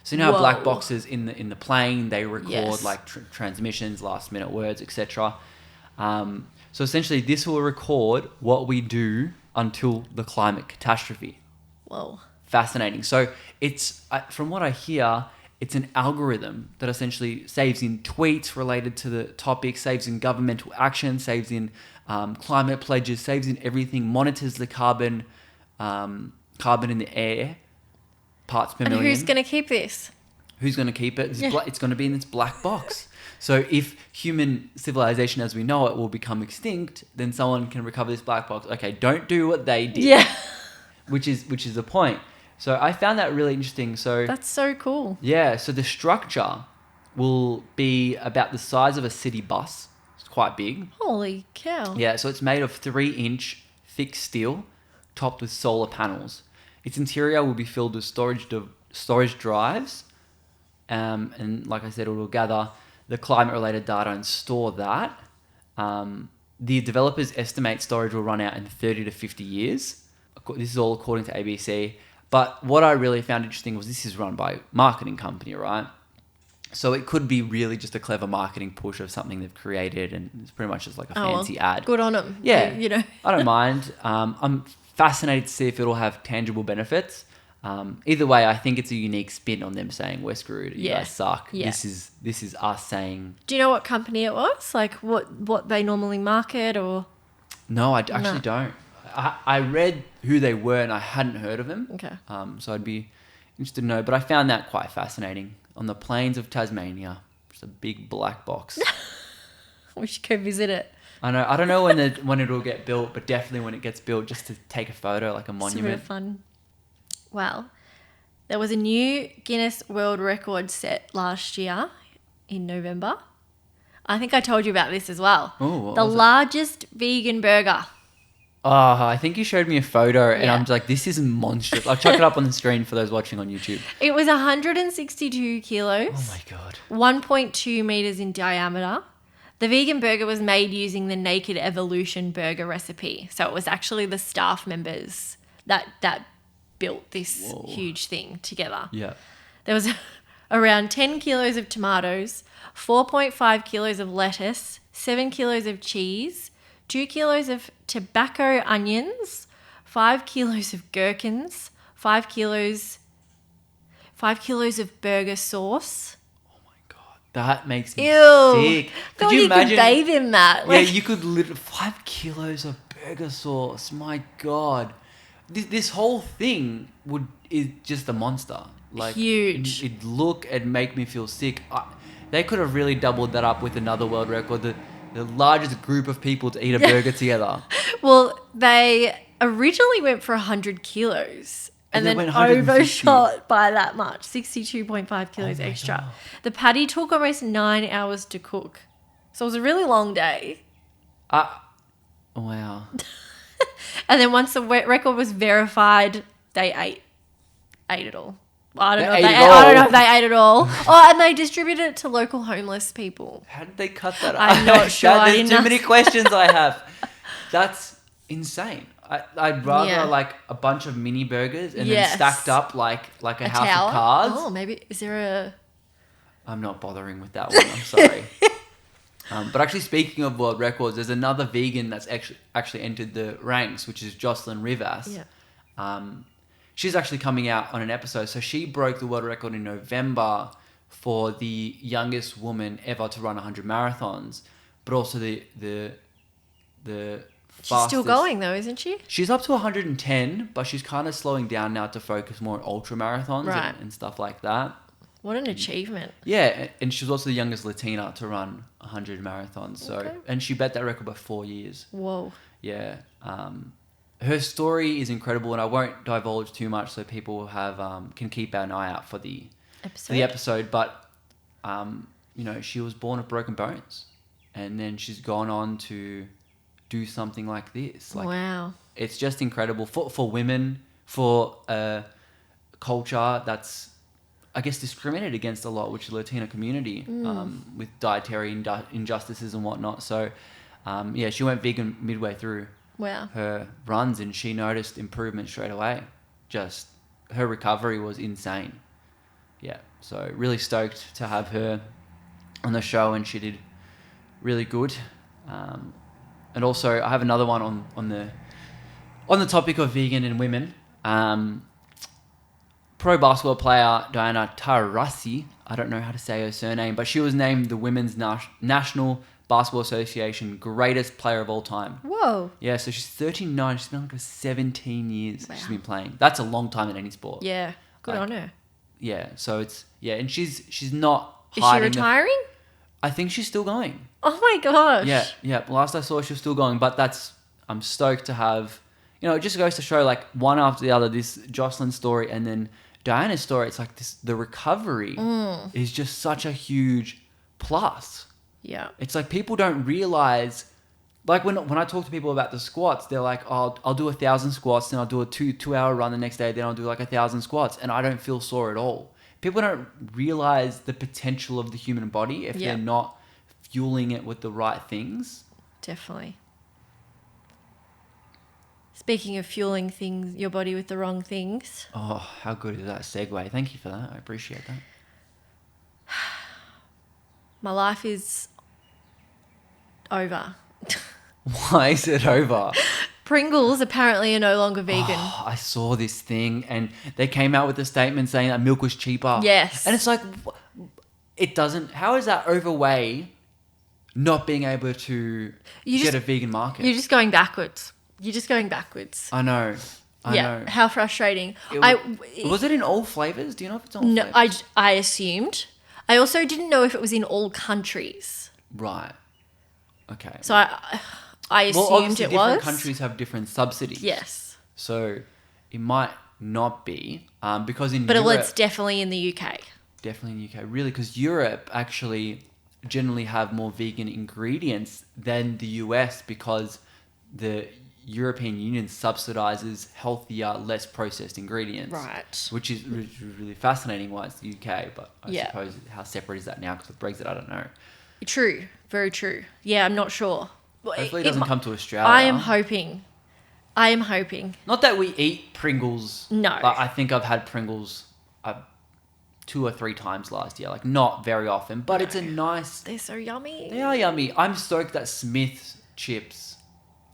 So you know how black Whoa. boxes in the plane, they record Yes. like transmissions, last minute words, etc. So essentially this will record what we do until the climate catastrophe. Whoa. Fascinating. So it's, from what I hear, it's an algorithm that essentially saves in tweets related to the topic, saves in governmental action, saves in climate pledges, saves in everything, monitors the carbon in the air, parts per And million. who's going to keep this? Who's going to keep it? It's going to be in this black box. So if human civilization as we know it will become extinct, then someone can recover this black box. Okay, don't do what they did. Yeah. Which is the point. So I found that really interesting. So That's so cool. yeah, so the structure will be about the size of a city bus. It's quite big. Holy cow. Yeah, so it's made of 3-inch thick steel, topped with solar panels. Its interior will be filled with storage drives, and like I said, it will gather the climate-related data and store that. The developers estimate storage will run out in 30 to 50 years. This is all according to ABC. But what I really found interesting was this is run by a marketing company, right? So it could be really just a clever marketing push of something they've created, and it's pretty much just like a fancy ad. Good on them. Yeah, You know. I don't mind. I'm fascinated to see if it'll have tangible benefits. Either way, I think it's a unique spin on them saying we're screwed. You Yeah. guys suck. Yeah. This is us saying. Do you know what company it was? Like what they normally market or? No, I actually don't. I read who they were and I hadn't heard of them. Okay. So I'd be interested to know. But I found that quite fascinating. On the plains of Tasmania, just a big black box. We should go visit it. I know. I don't know when it'll get built, but definitely when it gets built, just to take a photo, like a It's monument. really fun. Well, there was a new Guinness World Record set last year in November. I think I told you about this as well. Oh, what the was it? largest vegan burger. Oh, I think you showed me a photo, and Yeah. I'm just like, this is monstrous. I'll chuck it up on the screen for those watching on YouTube. It was 162 kilos. Oh my god. 1.2 meters in diameter. The vegan burger was made using the Naked Evolution burger recipe. So it was actually the staff members that built this Whoa. huge thing together. Yeah. There was around 10 kilos of tomatoes, 4.5 kilos of lettuce, 7 kilos of cheese, 2 kilos of tobacco onions, 5 kilos of gherkins, 5 kilos of burger sauce. That makes me Ew. sick. Thought you could bathe in that. Yeah, Like, you could literally 5 kilos of burger sauce. My god, this whole thing is just a monster. Like Huge. It'd look and make me feel sick. They could have really doubled that up with another world record. The largest group of people to eat a burger together. well, they originally went for 100 kilos. And they then went 150. overshot by that much, 62.5 kilos Oh my extra. God. The patty took almost 9 hours to cook. So it was a really long day. Wow. And then once the record was verified, they ate it all. I don't know if they ate it all. Oh, and they distributed it to local homeless people. How did they cut that up? I'm not sure. I There's didn't too ask. many questions I have. That's insane. I'd rather Yeah. like a bunch of mini burgers and Yes. then stacked up like a house tower? of cards. Oh, maybe. Is there a... I'm not bothering with that one. I'm sorry. But actually, speaking of world records, there's another vegan that's actually entered the ranks, which is Jocelyn Rivas. Yeah. She's actually coming out on an episode. So she broke the world record in November for the youngest woman ever to run 100 marathons, but also the She's still going though, isn't she? She's up to 110, but she's kind of slowing down now to focus more on ultra marathons Right. and stuff like that. What an achievement. Yeah, and she was also the youngest Latina to run 100 marathons. So, Okay. and she bet that record by 4 years. Whoa. Yeah. Her story is incredible, and I won't divulge too much so people have can keep an eye out for the episode. But she was born with broken bones, and then she's gone on to do something like this. Like, wow. it's just incredible for women, for a culture that's, I guess, discriminated against a lot, which is the Latino community, with dietary injustices and whatnot. So, she went vegan midway through Wow. her runs, and she noticed improvement straight away. Just her recovery was insane. Yeah, so really stoked to have her on the show, and she did really good. And also, I have another one on the topic of vegan and women. Pro basketball player Diana Taurasi, I don't know how to say her surname, but she was named the Women's National Basketball Association greatest player of all time. Whoa. Yeah, so she's 39. She's been on for 17 years. Wow. She's been playing. That's a long time in any sport. Yeah. Good Like, on her. Yeah, so it's and she's not Is she hiding. retiring? I think she's still going. Oh my gosh. Yeah. Last I saw, she was still going. But I'm stoked to have, it just goes to show, like, one after the other, this Jocelyn story and then Diana's story. It's like the recovery is just such a huge plus. Yeah. It's like people don't realize, like when I talk to people about the squats, they're like, oh, I'll do 1,000 squats, then I'll do a 2-hour run the next day, then I'll do like 1,000 squats, and I don't feel sore at all. People don't realize the potential of the human body if they're not fueling it with the right things. Definitely. Speaking of fueling your body with the wrong things. Oh, how good is that segue? Thank you for that. I appreciate that. My life is over. Why is it over? Pringles apparently are no longer vegan. Oh, I saw this thing and they came out with a statement saying that milk was cheaper. Yes. And it's like, it doesn't, how does that overweigh not being able to get a vegan market? You're just going backwards. I know. I know. How frustrating. Was it in all flavors? Do you know if it's in all No, flavors? I assumed. I also didn't know if it was in all countries. Right. Okay. So I assumed obviously it different was. countries have different subsidies. Yes. So it might not be because in But Europe... it's definitely in the UK. Definitely in the UK. Really, because Europe actually generally have more vegan ingredients than the US because the European Union subsidizes healthier, less processed ingredients. Right. Which is really fascinating why it's the UK, but I suppose how separate is that now because of Brexit? I don't know. True. Very true. Yeah, I'm not sure. Hopefully it doesn't come to Australia. I am hoping. Not that we eat Pringles. No. But I think I've had Pringles 2 or 3 times last year. Like, not very often, but it's a nice... They're so yummy. They are yummy. I'm stoked that Smith's chips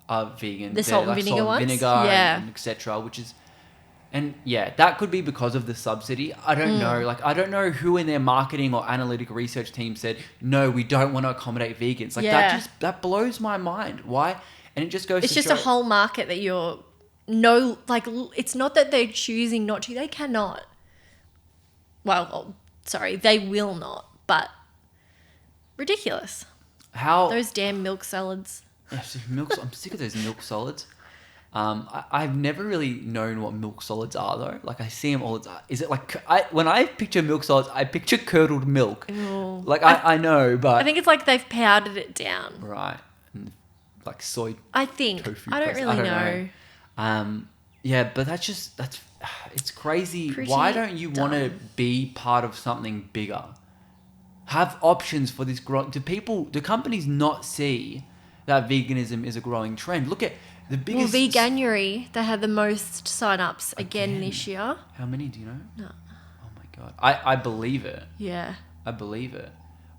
are vegan. The salt and vinegar ones? Vinegar Yeah. and etc. Which is... And yeah, that could be because of the subsidy. I don't know. Like, I don't know who in their marketing or analytical research team said, no, we don't want to accommodate vegans. Like, that blows my mind. Why? And it just goes It's to just show... a whole market that it's not that they're choosing not to. They cannot. Well, sorry, they will not. But ridiculous. How... Those damn milk salads. I'm sick of those milk solids. I've never really known what milk solids are though. Like I see them all the time. Is it like when I picture milk solids, I picture curdled milk. Ew. Like I know, but I think it's like they've powdered it down. right, and like soy. I think. Tofu I don't paste. really I know. don't know. Yeah, but it's crazy. Pretty Why don't you want to dumb. be part of something bigger? Have options for this growth. Do companies not see that veganism is a growing trend? Look at the biggest... Well, Veganuary, they had the most sign-ups again this year. How many do you know? No. Oh my God. I believe it. Yeah. I believe it.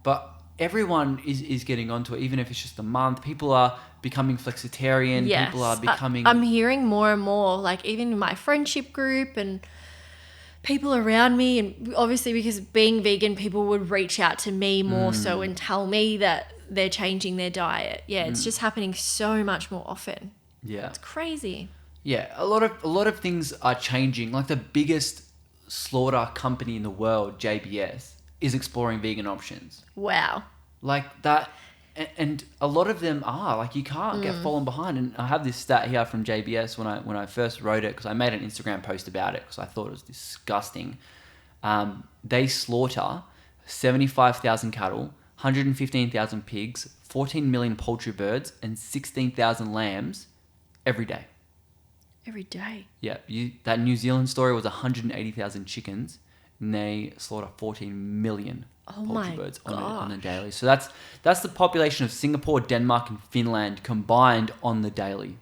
But everyone is getting onto it, even if it's just a month. People are becoming flexitarian. Yes. People are becoming... I'm hearing more and more, like even in my friendship group and people around me, and obviously because being vegan, people would reach out to me more so and tell me that they're changing their diet. Yeah, it's just happening so much more often. Yeah. It's crazy. Yeah, a lot of things are changing. Like the biggest slaughter company in the world, JBS, is exploring vegan options. Wow. Like that, and a lot of them are. Like you can't get fallen behind. And I have this stat here from JBS when I first wrote it because I made an Instagram post about it because I thought it was disgusting. They slaughter 75,000 cattle, 115,000 pigs, 14 million poultry birds, and 16,000 lambs every day. Every day. Yeah, that New Zealand story was 180,000 chickens, and they slaughter 14 million poultry birds on the daily. So that's the population of Singapore, Denmark, and Finland combined on the daily.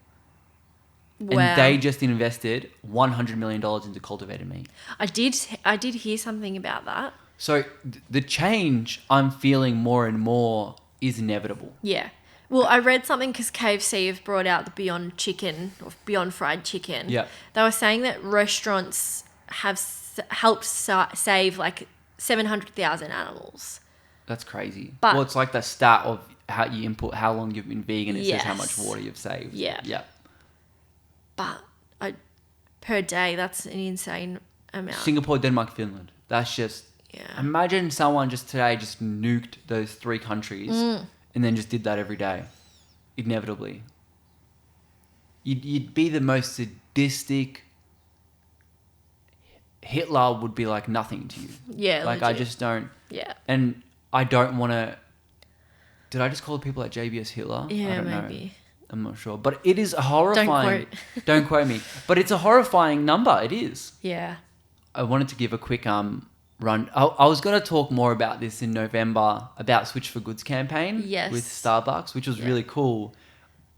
Wow. And they just invested $100 million into cultivated meat. I did hear something about that. So the change I'm feeling more and more is inevitable. Yeah. Well, I read something because KFC have brought out the Beyond Chicken or Beyond Fried Chicken. Yeah. They were saying that restaurants have helped save like 700,000 animals. That's crazy. But- well, it's like the stat of how long you've been vegan. It says how much Yes. water you've saved. Yeah. Yeah. But per day, that's an insane amount. Singapore, Denmark, Finland. That's just Yeah. Imagine someone just today just nuked those 3 countries and then just did that every day, inevitably. You'd be the most sadistic. Hitler would be like nothing to you. Yeah, Like, I legit. just don't. Yeah. And I don't want to. Did I just call people like JBS Hitler? I Yeah, don't know. maybe. I'm not sure. But it is a horrifying. quote. Don't quote me. But it's a horrifying number. It is. Yeah. I wanted to give a quick run. I was going to talk more about this in November about Switch for Goods campaign Yes. with Starbucks, which was really cool.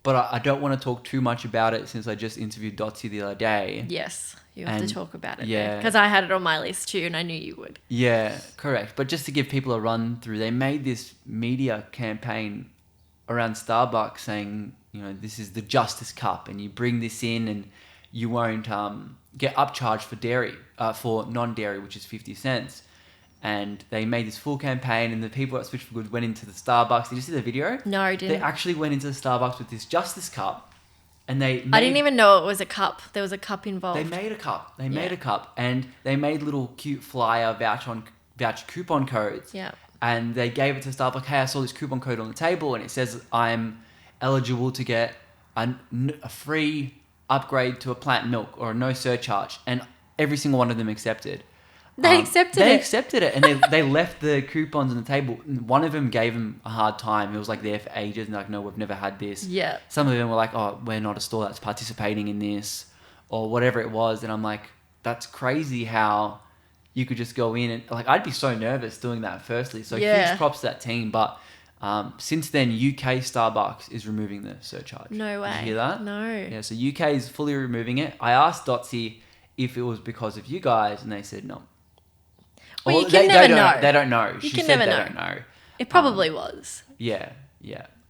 But I don't want to talk too much about it since I just interviewed Dotsy the other day. Yes. You have And- to talk about it. yeah. Because I had it on my list too, and I knew you would. Yeah, correct. But just to give people a run through, they made this media campaign around Starbucks saying, you know, this is the Justice Cup, and you bring this in, and you won't get upcharged for dairy, for non-dairy, which is 50 cents. And they made this full campaign, and the people at Switch for Good went into the Starbucks. Did you see the video? No, I They didn't. actually went into the Starbucks with this Justice Cup, and I didn't even know it was a cup. There was a cup involved. They made a cup. They made Yeah. a cup, and they made little cute flyer voucher coupon codes. Yeah. And they gave it to staff like, hey, I saw this coupon code on the table, and it says I'm eligible to get a free upgrade to a plant milk or a no surcharge, and every single one of them accepted. They accepted They it. accepted it, and they left the coupons on the table. One of them gave them a hard time. It was like there for ages, and like, no, we've never had this. Yeah. Some of them were like, oh, we're not a store that's participating in this, or whatever it was. And I'm like, that's crazy how you could just go in and like, I'd be so nervous doing that firstly. So Yeah. huge props to that team. But since then, UK Starbucks is removing the surcharge. No way. Did you hear that? No. Yeah, so UK is fully removing it. I asked Dotsy if it was because of you guys, and they said no. Well, you can never don't, know. They don't know. You She can said never they know. don't know. It probably was. Yeah.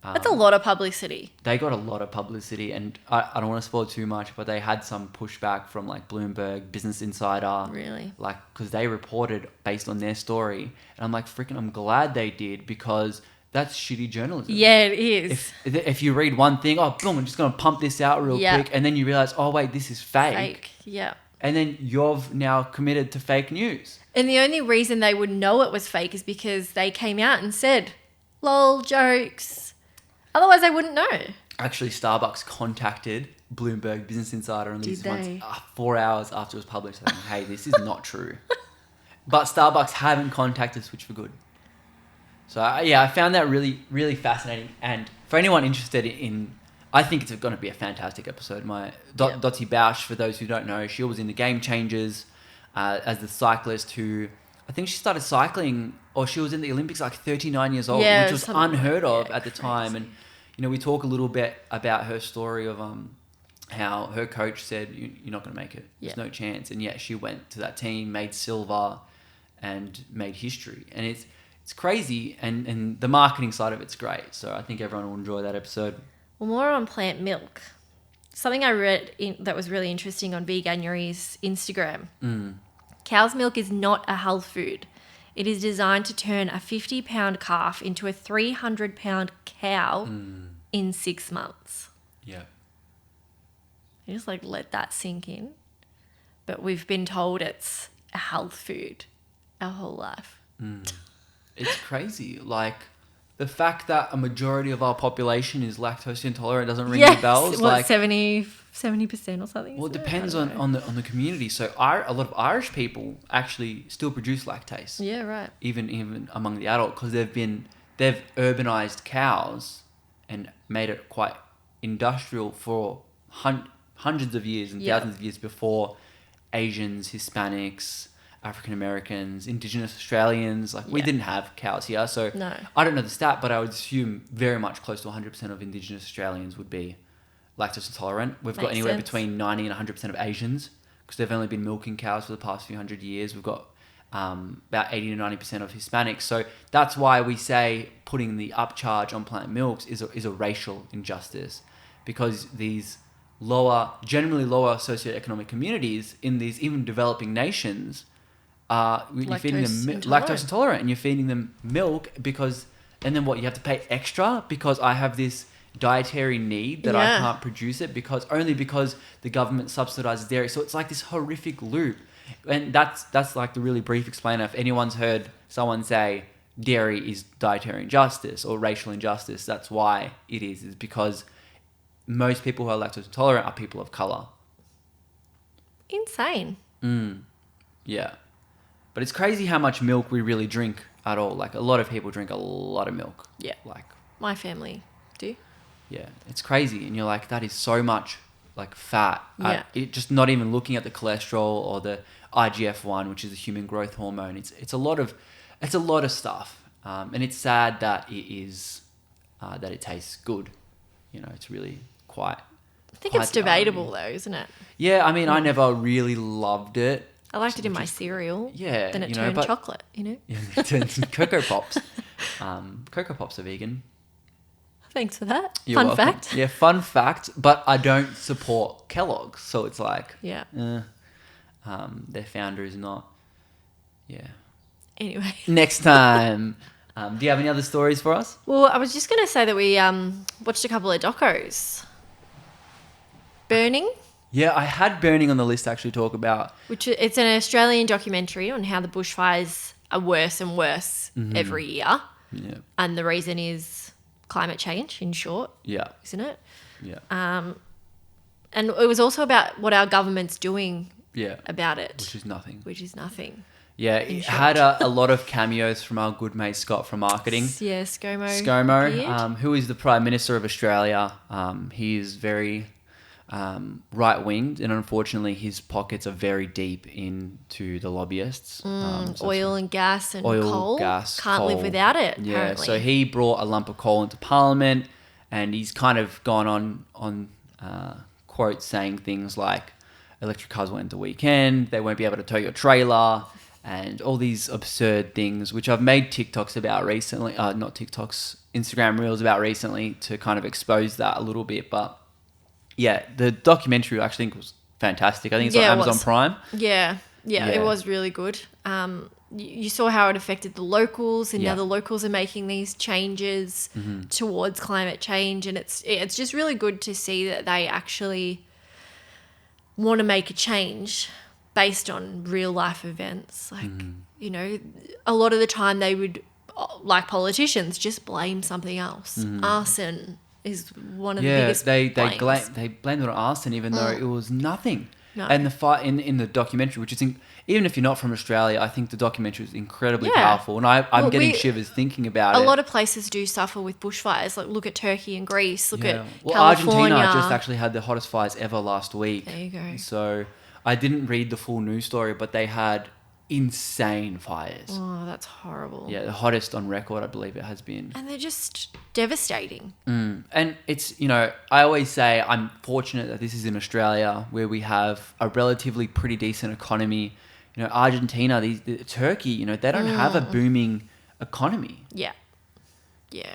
That's a lot of publicity. They got a lot of publicity, and I don't want to spoil too much, but they had some pushback from like Bloomberg, Business Insider. Really? Like, because they reported based on their story. And I'm like, freaking, I'm glad they did, because that's shitty journalism. Yeah, it is. If you read one thing, oh, boom, I'm just going to pump this out real Yeah. quick. And then you realize, oh, wait, this is Fake. Yeah. And then you've now committed to fake news. And the only reason they would know it was fake is because they came out and said, lol, jokes. Otherwise, they wouldn't know. Actually, Starbucks contacted Bloomberg Business Insider on these Did ones they? 4 hours after it was published, saying, hey, this is not true. But Starbucks haven't contacted Switch for Good. So, I found that really, really fascinating. And for anyone interested in, I think it's going to be a fantastic episode. Dotsy Bausch, for those who don't know, she was in the Game Changers as the cyclist who, I think she started cycling, or she was in the Olympics like 39 years old, Yeah, which was something like- unheard of yeah, at the time. crazy. And, you know, we talk a little bit about her story of how her coach said, you're not going to make it. There's Yeah. no chance. And yet she went to that team, made silver, and made history. And it's crazy. And the marketing side of it's great. So I think everyone will enjoy that episode. Well, more on plant milk. Something I read that was really interesting on Veganuary's Instagram. Cow's milk is not a health food. It is designed to turn a 50-pound calf into a 300-pound cow in 6 months. Yeah. You just like let that sink in. But we've been told it's a health food our whole life. It's crazy. Like, the fact that a majority of our population is lactose intolerant doesn't ring any bells. What, Like, 70% or something? well, it isn't depends I don't know. on the community. So a lot of Irish people actually still produce lactase. Yeah, right. even among the adult, because they've urbanized cows and made it quite industrial for hundreds of years and Yeah. thousands of years before Asians, Hispanics, African Americans, Indigenous Australians. Like, we Yeah. didn't have cows here, so No. I don't know the stat, but I would assume very much close to 100% of Indigenous Australians would be lactose intolerant. We've got Makes anywhere sense. between 90 and 100% of Asians, because they've only been milking cows for the past few hundred years. We've got about 80 to 90% of Hispanics. So that's why we say putting the upcharge on plant milks is a racial injustice, because these generally lower socioeconomic communities in these even developing nations, you're feeding them lactose intolerant, and you're feeding them milk and then what, you have to pay extra because I have this dietary need that I Yeah. can't produce it because the government subsidizes dairy. So it's like this horrific loop. And that's like the really brief explainer. If anyone's heard someone say dairy is dietary injustice or racial injustice, that's why it is because most people who are lactose intolerant are people of color. Insane. Yeah. But it's crazy how much milk we really drink at all. Like, a lot of people drink a lot of milk. Yeah. Like, My family do. yeah, it's crazy. And you're like, that is so much, like, fat. Yeah. It just not even looking at the cholesterol or the IGF-1, which is a human growth hormone. It's a lot of stuff. And it's sad that it tastes good. You know, it's really quite... I think it's debatable though, isn't it? Yeah, I mean, I never really loved it. I liked it in my cereal. Yeah, Then it you know, turned but- chocolate, you know? Yeah, Cocoa Pops. Cocoa Pops are vegan. Thanks for that. You're Fun welcome. fact. Yeah, fun fact. But I don't support Kellogg's, so it's like, Yeah. their founder is not. Yeah. Anyway. Next time. Do you have any other stories for us? Well, I was just going to say that we watched a couple of docos. Burning, Yeah, I had Burning on the list to actually talk about. which it's an Australian documentary on how the bushfires are worse and worse every year. Yeah. And the reason is climate change, in short, Yeah. isn't it? Yeah. And it was also about what our government's doing Yeah. about it, Which is nothing. which is nothing. Yeah, it had a lot of cameos from our good mate Scott from marketing. Yeah, ScoMo. Beard. ScoMo, who is the Prime Minister of Australia. He is very right-winged, and unfortunately his pockets are very deep into the lobbyists. So Oil and gas and oil, coal. gas, Can't live coal. without it, Yeah, apparently. so he brought a lump of coal into Parliament, and he's kind of gone on quotes saying things like, electric cars won't enter weekend, they won't be able to tow your trailer, and all these absurd things, which I've made TikToks about recently, not TikToks, Instagram Reels about recently to kind of expose that a little bit. But yeah, the documentary I actually think was fantastic. I think it's on Yeah, it Amazon was. Prime. Yeah, Yeah. it was really good. You saw how it affected the locals, and Yeah. now the locals are making these changes towards climate change, and it's just really good to see that they actually want to make a change based on real life events. Like, you know, a lot of the time they would, like politicians, just blame something else. Arson is one of the Yeah, biggest they blames. they blamed it on arson, even though it was nothing. No. And the fight in the documentary, which is even if you're not from Australia, I think the documentary is incredibly Yeah. powerful, and I'm Well, getting we- shivers thinking about A it. lot of places do suffer with bushfires. Like, look at Turkey and Greece. Look at Well, California. Argentina just actually had the hottest fires ever last week. There you go. So I didn't read the full news story, but they had insane fires. Oh, that's horrible. Yeah, the hottest on record, I believe it has been. And they're just devastating. And it's, you know, I always say I'm fortunate that this is in Australia where we have a relatively pretty decent economy. You know, Argentina, Turkey, you know, they don't have a booming economy. Yeah. Yeah.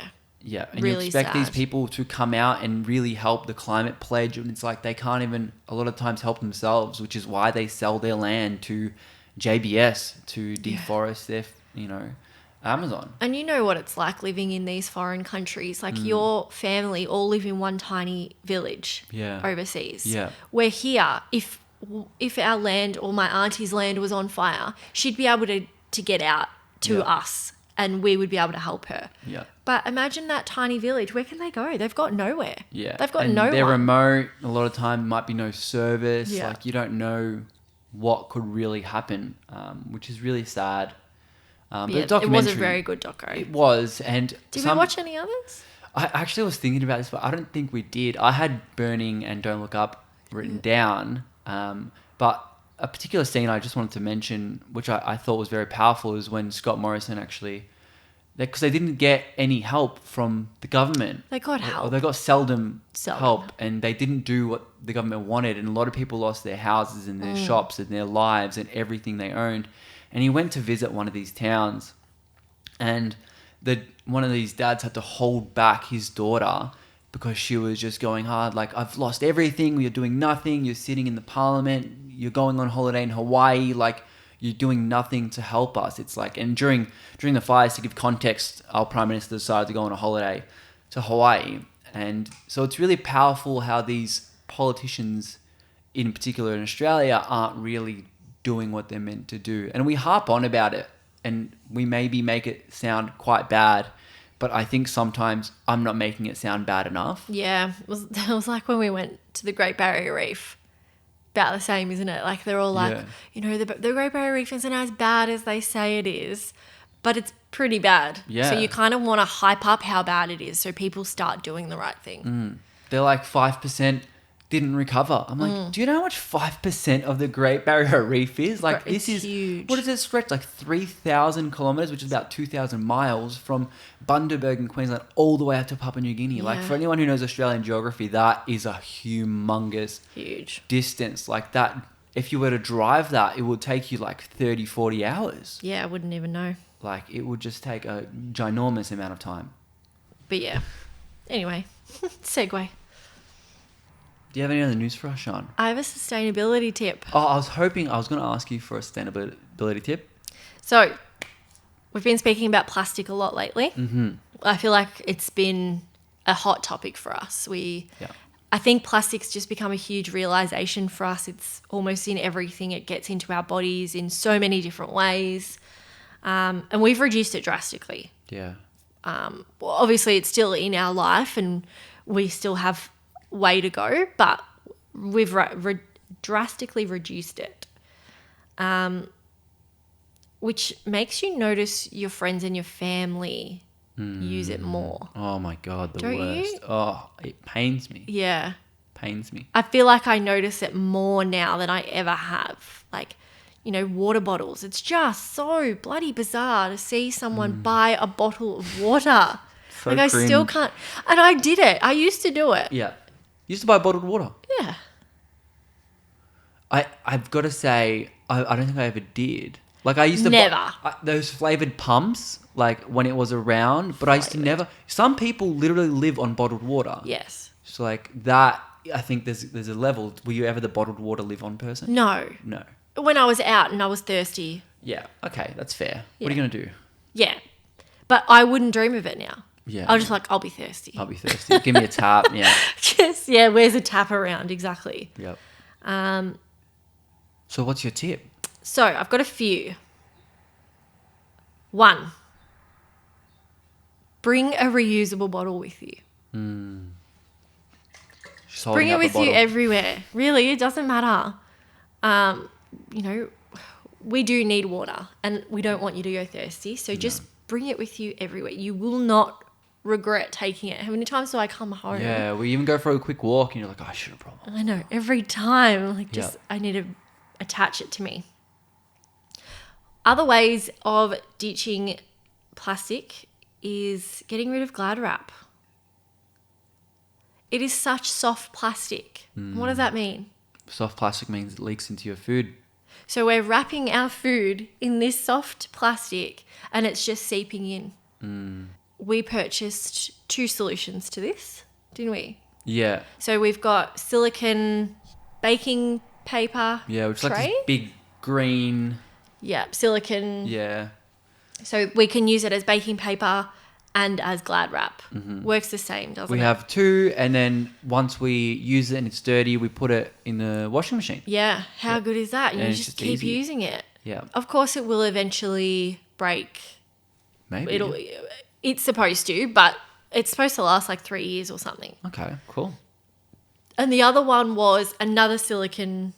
Yeah, and Really you expect these sad. people to come out and really help the climate pledge, and it's like they can't even a lot of times help themselves, which is why they sell their land to JBS to deforest their, you know, Amazon. And you know what it's like living in these foreign countries. Like, your family all live in one tiny village Yeah. overseas. Yeah. Where here, if our land or my auntie's land was on fire, she'd be able to get out to Yeah. us, and we would be able to help her. Yeah. But imagine that tiny village. Where can they go? They've got nowhere. Yeah. They've got and no they're one. remote. A lot of time might be no service. Yeah. Like, you don't know what could really happen, which is really sad. But Yeah, the it documentary, was a very good doco. It was, and Did we watch any others? I actually was thinking about this, but I don't think we did. I had Burning and Don't Look Up written down, but a particular scene I just wanted to mention, which I thought was very powerful, is when Scott Morrison actually, because they didn't get any help from the government. They got Or help. they got seldom Seldom. help, and they didn't do what the government wanted, and a lot of people lost their houses and their shops and their lives and everything they owned. And he went to visit one of these towns, and one of these dads had to hold back his daughter because she was just going hard, like, I've lost everything, you're doing nothing, you're sitting in the parliament, you're going on holiday in Hawaii, like, you're doing nothing to help us. It's like, and during the fires, to give context, our Prime Minister decided to go on a holiday to Hawaii. And so it's really powerful how these politicians, in particular in Australia, aren't really doing what they're meant to do. And we harp on about it, and we maybe make it sound quite bad, but I think sometimes I'm not making it sound bad enough. Yeah, it was like when we went to the Great Barrier Reef. About the same, isn't it? Like they're all like, Yeah. you know, the Great Barrier Reef isn't as bad as they say it is, but it's pretty bad. Yeah. So you kind of want to hype up how bad it is so people start doing the right thing. They're like 5% didn't recover. I'm like, do you know how much 5% of the Great Barrier Reef is? Like, It's this is huge. What does it stretch? Like 3,000 kilometers, which is about 2,000 miles from Bundaberg in Queensland all the way up to Papua New Guinea. Like, Yeah. for anyone who knows Australian geography, that is a humongous Huge. distance. Like that, if you were to drive that, it would take you like 30, 40 hours. Yeah, I wouldn't even know. Like, it would just take a ginormous amount of time. But yeah. Anyway, segue. Do you have any other news for us, Sean? I have a sustainability tip. Oh, I was going to ask you for a sustainability tip. So, we've been speaking about plastic a lot lately. Mm-hmm. I feel like it's been a hot topic for us. I think plastic's just become a huge realization for us. It's almost in everything. It gets into our bodies in so many different ways. And we've reduced it drastically. Yeah. Well, obviously, it's still in our life and we still have way to go, but we've drastically reduced it. Which makes you notice your friends and your family use it more. Oh my God, the Don't you? worst. Oh, it pains me. Yeah. Pains me. I feel like I notice it more now than I ever have. Like, you know, water bottles. It's just so bloody bizarre to see someone buy a bottle of water. So like, I still cringe. can't. And I did it. I used to do it. Yeah. Used to buy bottled water. Yeah. I've got to say, I don't think I ever did. Like, I used to Never. those flavored pumps, like when it was around, but I used to never. Some people literally live on bottled water. Yes. So like that, I think there's a level. Were you ever the bottled water live on person? No. No. When I was out and I was thirsty. Yeah. Okay, that's fair. What are Yeah. you gonna do? Yeah. But I wouldn't dream of it now. Yeah. I was just like, I'll be thirsty. I'll be thirsty. Give me a tap. Yeah. Just, yeah, where's a tap around? Exactly. Yep. So what's your tip? So I've got a few. 1, bring a reusable bottle with you. She's holding Bring it up a with you bottle. everywhere. Really, it doesn't matter. You know, we do need water and we don't want you to go thirsty. So just bring it with you everywhere. You will not regret taking it. How many times do I come home? Yeah, we even go for a quick walk and you're like, oh, I should have brought one. I know, every time. Like, just, Yeah. I need to attach it to me. Other ways of ditching plastic is getting rid of Glad wrap. It is such soft plastic. What does that mean? Soft plastic means it leaks into your food. So we're wrapping our food in this soft plastic and it's just seeping in. We purchased 2 solutions to this, didn't we? Yeah. So we've got silicone baking paper Yeah, which is like tray. this big green. Yeah, silicone. Yeah. So we can use it as baking paper and as Glad wrap. Works the same, doesn't We it? have 2, and then once we use it and it's dirty, we put it in the washing machine. Yeah, how good is that? You And it's just just keep easy. using it. Yeah. Of course, it will eventually break. Maybe. It's supposed to, but it's supposed to last like 3 years or something. Okay, cool. And the other one was another silicone,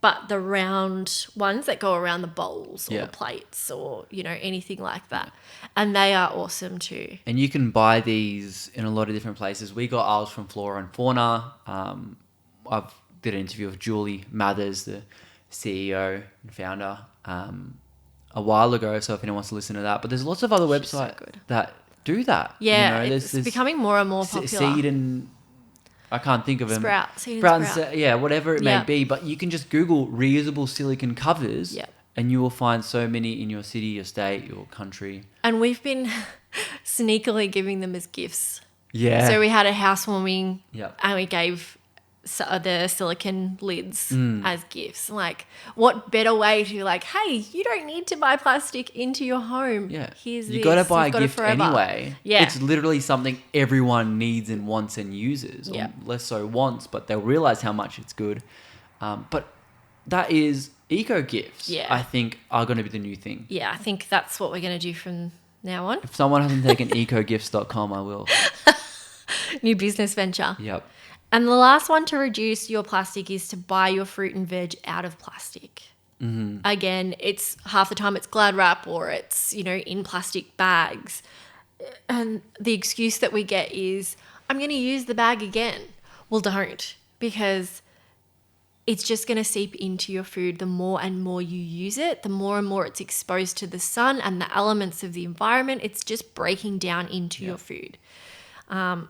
but the round ones that go around the bowls or Yeah. the plates or, you know, anything like that. And they are awesome too. And you can buy these in a lot of different places. We got ours from Flora and Fauna. I've did an interview with Julie Mathers, the CEO and founder, a while ago. So if anyone wants to listen to that, but there's lots of other She's so websites good. that do that. Yeah, you know, it's becoming more and more popular. Seed and I can't think of them. Seed and sprout. Yeah, whatever it Yeah. may be. But you can just Google reusable silicone covers, Yeah. and you will find so many in your city, your state, your country. And we've been sneakily giving them as gifts. Yeah. So we had a housewarming Yep. and we gave the silicone lids Mm. as gifts. Like, what better way to like, hey, you don't need to buy plastic into your home. Yeah. Here's you this. got to buy a You've got it gift forever. anyway. Yeah. It's literally something everyone needs and wants and uses. Or Yeah. less so wants, but they'll realize how much it's good. But that is eco gifts. Yeah. I think are going to be the new thing. Yeah, I think that's what we're going to do from now on. If someone hasn't taken ecogifts.com, I will. New business venture. Yep. And the last one to reduce your plastic is to buy your fruit and veg out of plastic. Mm-hmm. Again, it's half the time it's Glad wrap or it's, in plastic bags. And the excuse that we get is, I'm going to use the bag again. Well, don't, because it's just going to seep into your food. The more and more you use it, the more and more it's exposed to the sun and the elements of the environment. It's just breaking down into your food. And,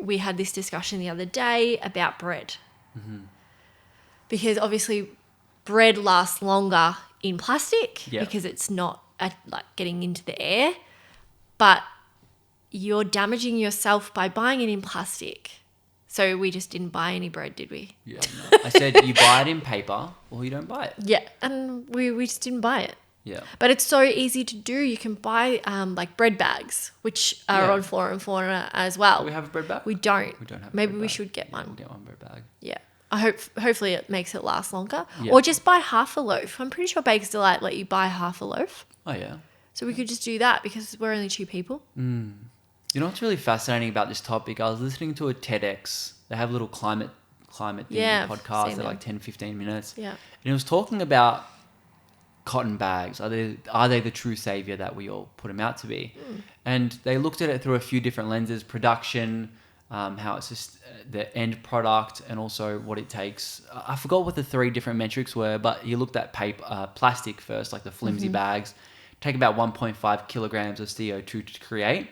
we had this discussion the other day about bread. Mm-hmm. Because obviously bread lasts longer in plastic because it's not getting into the air. But you're damaging yourself by buying it in plastic. So we just didn't buy any bread, did we? Yeah, no. I said you buy it in paper or you don't buy it. Yeah, and we just didn't buy it. Yeah. But it's so easy to do. You can buy bread bags, which are Yeah. on Flora and Fauna as well. Do we have a bread bag? We don't. We don't have a Maybe bread we bag. should get one. We'll get one bread bag. Yeah. Hopefully it makes it last longer. Yeah. Or just buy half a loaf. I'm pretty sure Baker's Delight let you buy half a loaf. Oh, yeah. So we could just do that because we're only 2 people. You know what's really fascinating about this topic? I was listening to a TEDx. They have a little climate thing podcast. seen They're them. like 10, 15 minutes. Yeah. And it was talking about cotton bags. Are they the true savior that we all put them out to be? And they looked at it through a few different lenses: production, how it's just the end product, and also what it takes. I forgot what the 3 different metrics were, but you looked at plastic first, like the flimsy bags, take about 1.5 kilograms of CO2 to create.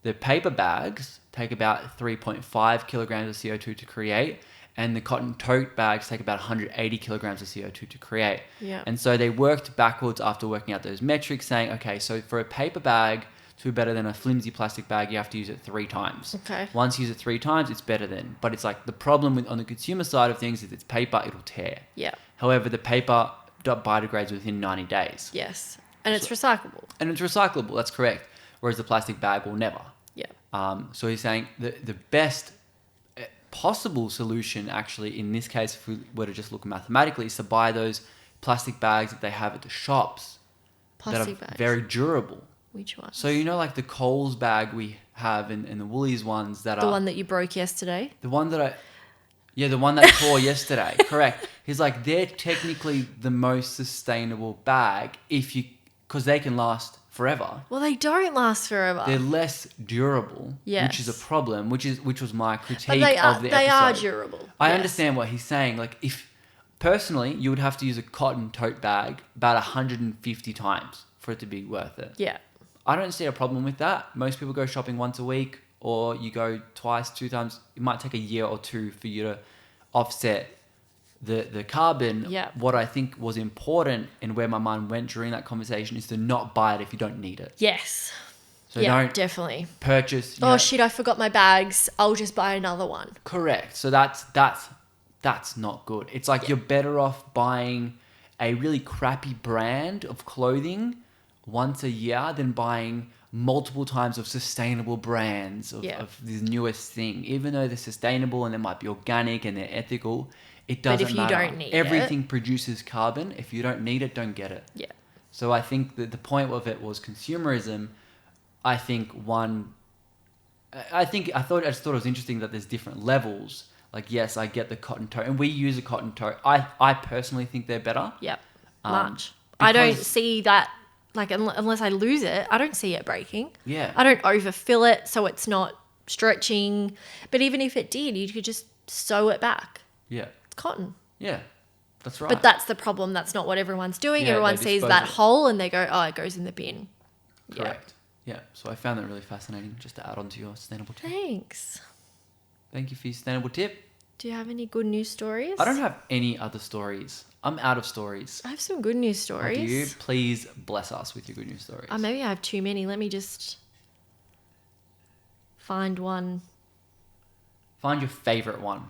The paper bags take about 3.5 kilograms of CO2 to create. And the cotton tote bags take about 180 kilograms of CO2 to create. Yeah. And so they worked backwards after working out those metrics, saying, okay, so for a paper bag to be better than a flimsy plastic bag, you have to use it 3 times. Okay. Once you use it 3 times, it's better then. But it's like the problem on the consumer side of things is it's paper, it'll tear. Yeah. However, the paper biodegrades within 90 days. Yes. And it's recyclable. And it's recyclable, that's correct. Whereas the plastic bag will never. Yeah. So he's saying the best possible solution, actually, in this case, if we were to just look mathematically, is to buy those plastic bags that they have at the shops Plastic that are bags. very durable. Which one? So like the Coles bag we have and the Woolies ones that The are... one that you broke yesterday? The one that the one that I tore yesterday. Correct. He's like, they're technically the most sustainable bag because they can last forever. Well, they don't last forever. They're less durable, Yes. which is a problem, which was my critique But they are, of the they episode. are durable. I Yes. understand what he's saying. Like, if personally, you would have to use a cotton tote bag about 150 times for it to be worth it. Yeah. I don't see a problem with that. Most people go shopping once a week, or you go twice, 2 times. It might take a year or 2 for you to offset the carbon. Yeah. What I think was important and where my mind went during that conversation is to not buy it if you don't need it. Yes. So yeah, don't definitely. purchase. Oh, shit, I forgot my bags. I'll just buy another one. Correct. So that's not good. It's like you're better off buying a really crappy brand of clothing once a year than buying multiple times of sustainable brands of the newest thing. Even though they're sustainable and they might be organic and they're ethical, it doesn't if you matter. don't need Everything produces carbon. If you don't need it, don't get it. Yeah. So I think that the point of it was consumerism. I just thought it was interesting that there's different levels. Like, yes, I get the cotton tote, and we use a cotton tote. I personally think they're better. Yep. Much. I don't see that, like, unless I lose it, I don't see it breaking. Yeah. I don't overfill it so it's not stretching. But even if it did, you could just sew it back. Yeah. It's cotton. Yeah. That's right. But that's the problem. That's not what everyone's doing. Yeah, Everyone they sees dispose that it. hole and they go, oh, it goes in the bin. Correct. Yeah. So I found that really fascinating, just to add on to your sustainable tip. Thanks. Thank you for your sustainable tip. Do you have any good news stories? I don't have any other stories. I'm out of stories. I have some good news Do stories. you? Please bless us with your good news stories. Maybe I have too many. Let me just find one. Find your favourite one.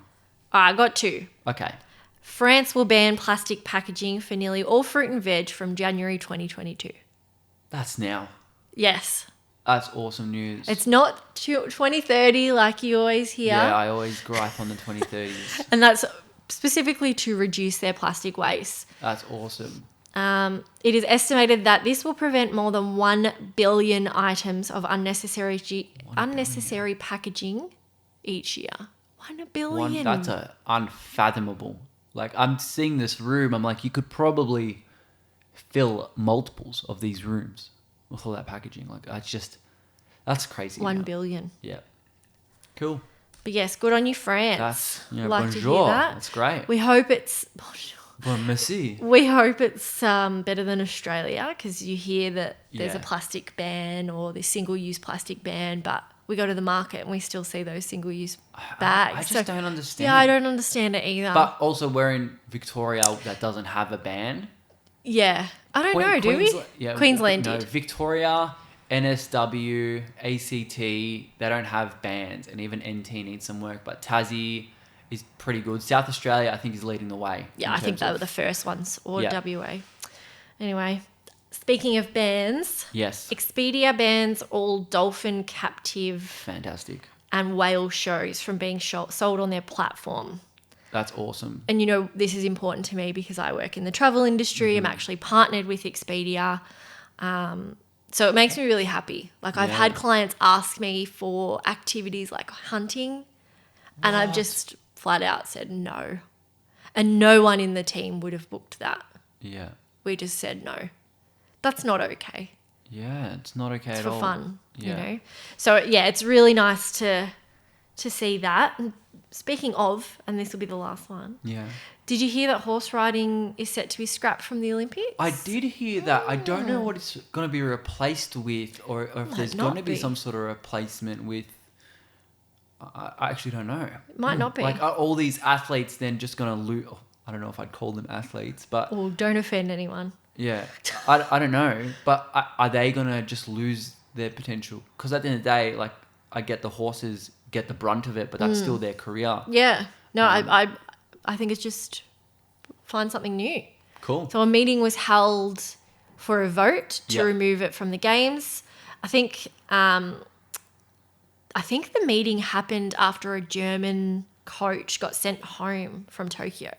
I got 2. Okay. France will ban plastic packaging for nearly all fruit and veg from January 2022. That's now. Yes. That's awesome news. It's not 2030 like you always hear. Yeah, I always gripe on the 2030s. And that's specifically to reduce their plastic waste. That's awesome. It is estimated that this will prevent more than 1 billion items of unnecessary packaging each year. 1 billion. That's unfathomable. Like, I'm seeing this room, I'm like, you could probably fill multiples of these rooms with all that packaging. Like, that's crazy. 1 now. billion. Yeah. Cool. But yes, good on you, France. That's, like to bonjour. hear that. That's great. We hope it's Bon, merci. we hope it's better than Australia, because you hear that there's a Yeah. plastic ban or this single-use plastic ban, but we go to the market and we still see those single-use bags. I just don't understand. Yeah, I don't understand it either. But also, we're in Victoria that doesn't have a ban. yeah, I don't know, do we? Yeah, Queensland no, did. Victoria, NSW, ACT, they don't have bans, and even NT needs some work. But Tassie is pretty good. South Australia, I think, is leading the way. Yeah, in I think terms they of- were the first ones, or Yeah. WA. Anyway, speaking of bans, Yes, Expedia bans all dolphin captive fantastic. and whale shows from being sold on their platform. That's awesome. And this is important to me because I work in the travel industry. I'm actually partnered with Expedia. So it makes me really happy. Like, I've had clients ask me for activities like hunting, and I've just flat out said no. And no one in the team would have booked that. Yeah, We just said no. That's not okay. yeah, it's not okay It's at for all. fun, Yeah. So yeah, it's really nice to see that. And speaking of, and this will be the last one. Yeah. Did you hear that horse riding is set to be scrapped from the Olympics? I did hear that. I don't know what it's going to be replaced with, or if there's not going to be be. some sort of replacement with. I actually don't know. It might not be. Like, are all these athletes then just going to lose? I don't know if I'd call them athletes, but Well, don't offend anyone. yeah, I don't know. But are they going to just lose their potential? Because at the end of the day, like, I get the horses get the brunt of it, but that's still their career. Yeah. No, I think it's just find something new. Cool. So a meeting was held for a vote to Yeah. remove it from the games. I think the meeting happened after a German coach got sent home from Tokyo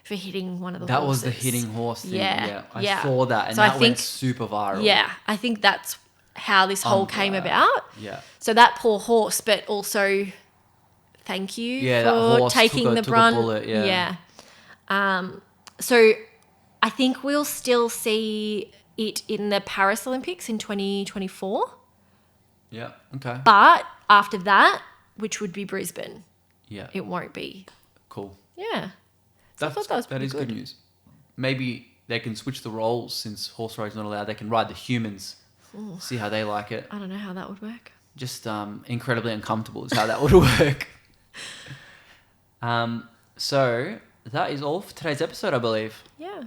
for hitting one of the That horses. was the hitting horse thing. Yeah, I yeah. saw that, and So I that went think- super viral. Yeah, I think that's how this whole came glad. about. Yeah. So that poor horse, but also thank you Yeah, that for horse taking took a the brunt. bullet, yeah. So I think we'll still see it in the Paris Olympics in 2024. Yeah. Okay. But after that, which would be Brisbane, Yeah. it won't be. Cool. Yeah. So I thought that was that pretty is good news. Maybe they can switch the roles since horse riding's not allowed. They can ride the humans. See how they like it. I don't know how that would work. Just incredibly uncomfortable is how that would work. So that is all for today's episode, I believe. Yeah.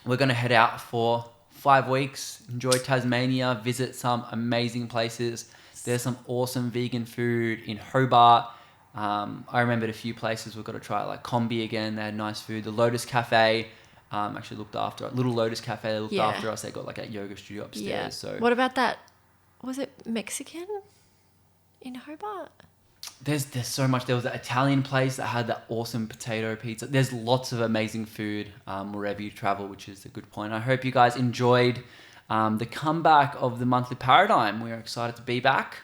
We're going to head out for 5 weeks, enjoy Tasmania, visit some amazing places. There's some awesome vegan food in Hobart. I remembered a few places we've got to try, like Combi again. They had nice food. The Lotus Cafe actually looked after Little Lotus Cafe. They looked Yeah. after us. They got like a yoga studio upstairs. Yeah. So What about that? Was it Mexican in Hobart? there's so much. There was that Italian place that had that awesome potato pizza. There's lots of amazing food wherever you travel, which is a good point. I hope you guys enjoyed the comeback of the monthly paradigm. We're excited to be back.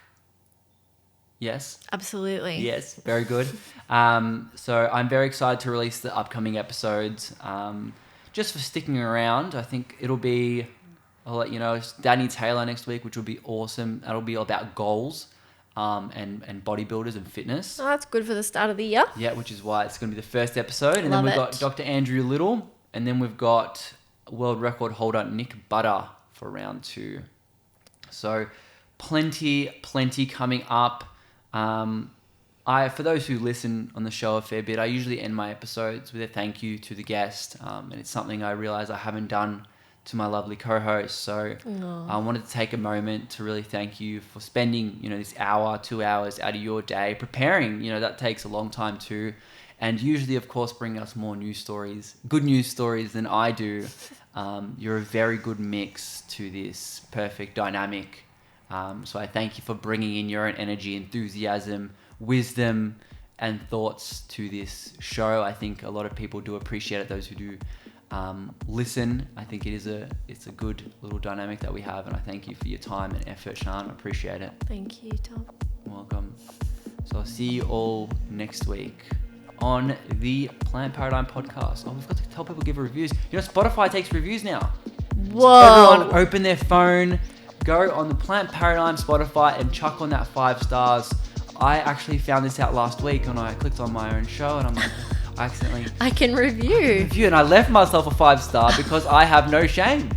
Yes. Absolutely. Yes, very good. So I'm very excited to release the upcoming episodes. Just for sticking around, I think it'll be, I'll let you know, it's Danny Taylor next week, which will be awesome. That'll be about goals and bodybuilders and fitness. Oh, that's good for the start of the year. Yeah, which is why it's going to be the first episode. And Love then we've it. got Dr. Andrew Little, and then we've got world record holder Nick Butter for round 2. So plenty coming up. For those who listen on the show a fair bit, I usually end my episodes with a thank you to the guest, and it's something I realize I haven't done to my lovely co-host. So I wanted to take a moment to really thank you for spending, this hour, 2 hours out of your day preparing. That takes a long time too, and usually, of course, bring us more news stories, good news stories than I do. You're a very good mix to this perfect dynamic. So I thank you for bringing in your own energy, enthusiasm, wisdom, and thoughts to this show. I think a lot of people do appreciate it, those who do listen. I think it's a good little dynamic that we have, and I thank you for your time and effort, Sian. I appreciate it. Thank you, Tom. Welcome. So I'll see you all next week on the Plant Paradigm podcast. Oh, we've got to tell people to give reviews. You know, Spotify takes reviews now. Whoa. So everyone open their phone, go on the Plant Paradigm Spotify and chuck on that 5 stars. I actually found this out last week when I clicked on my own show and I'm like, I can review. And I left myself a 5-star because I have no shame.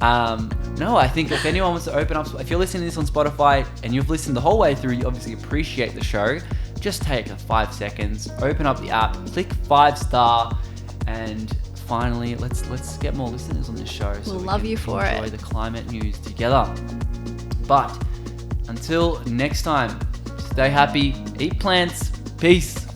No, I think if anyone wants to open up, if you're listening to this on Spotify and you've listened the whole way through, you obviously appreciate the show. Just take 5 seconds, open up the app, click 5-star, and finally, let's get more listeners on this show. So we'll love you for it. Enjoy the climate news together. But until next time, stay happy, eat plants, peace.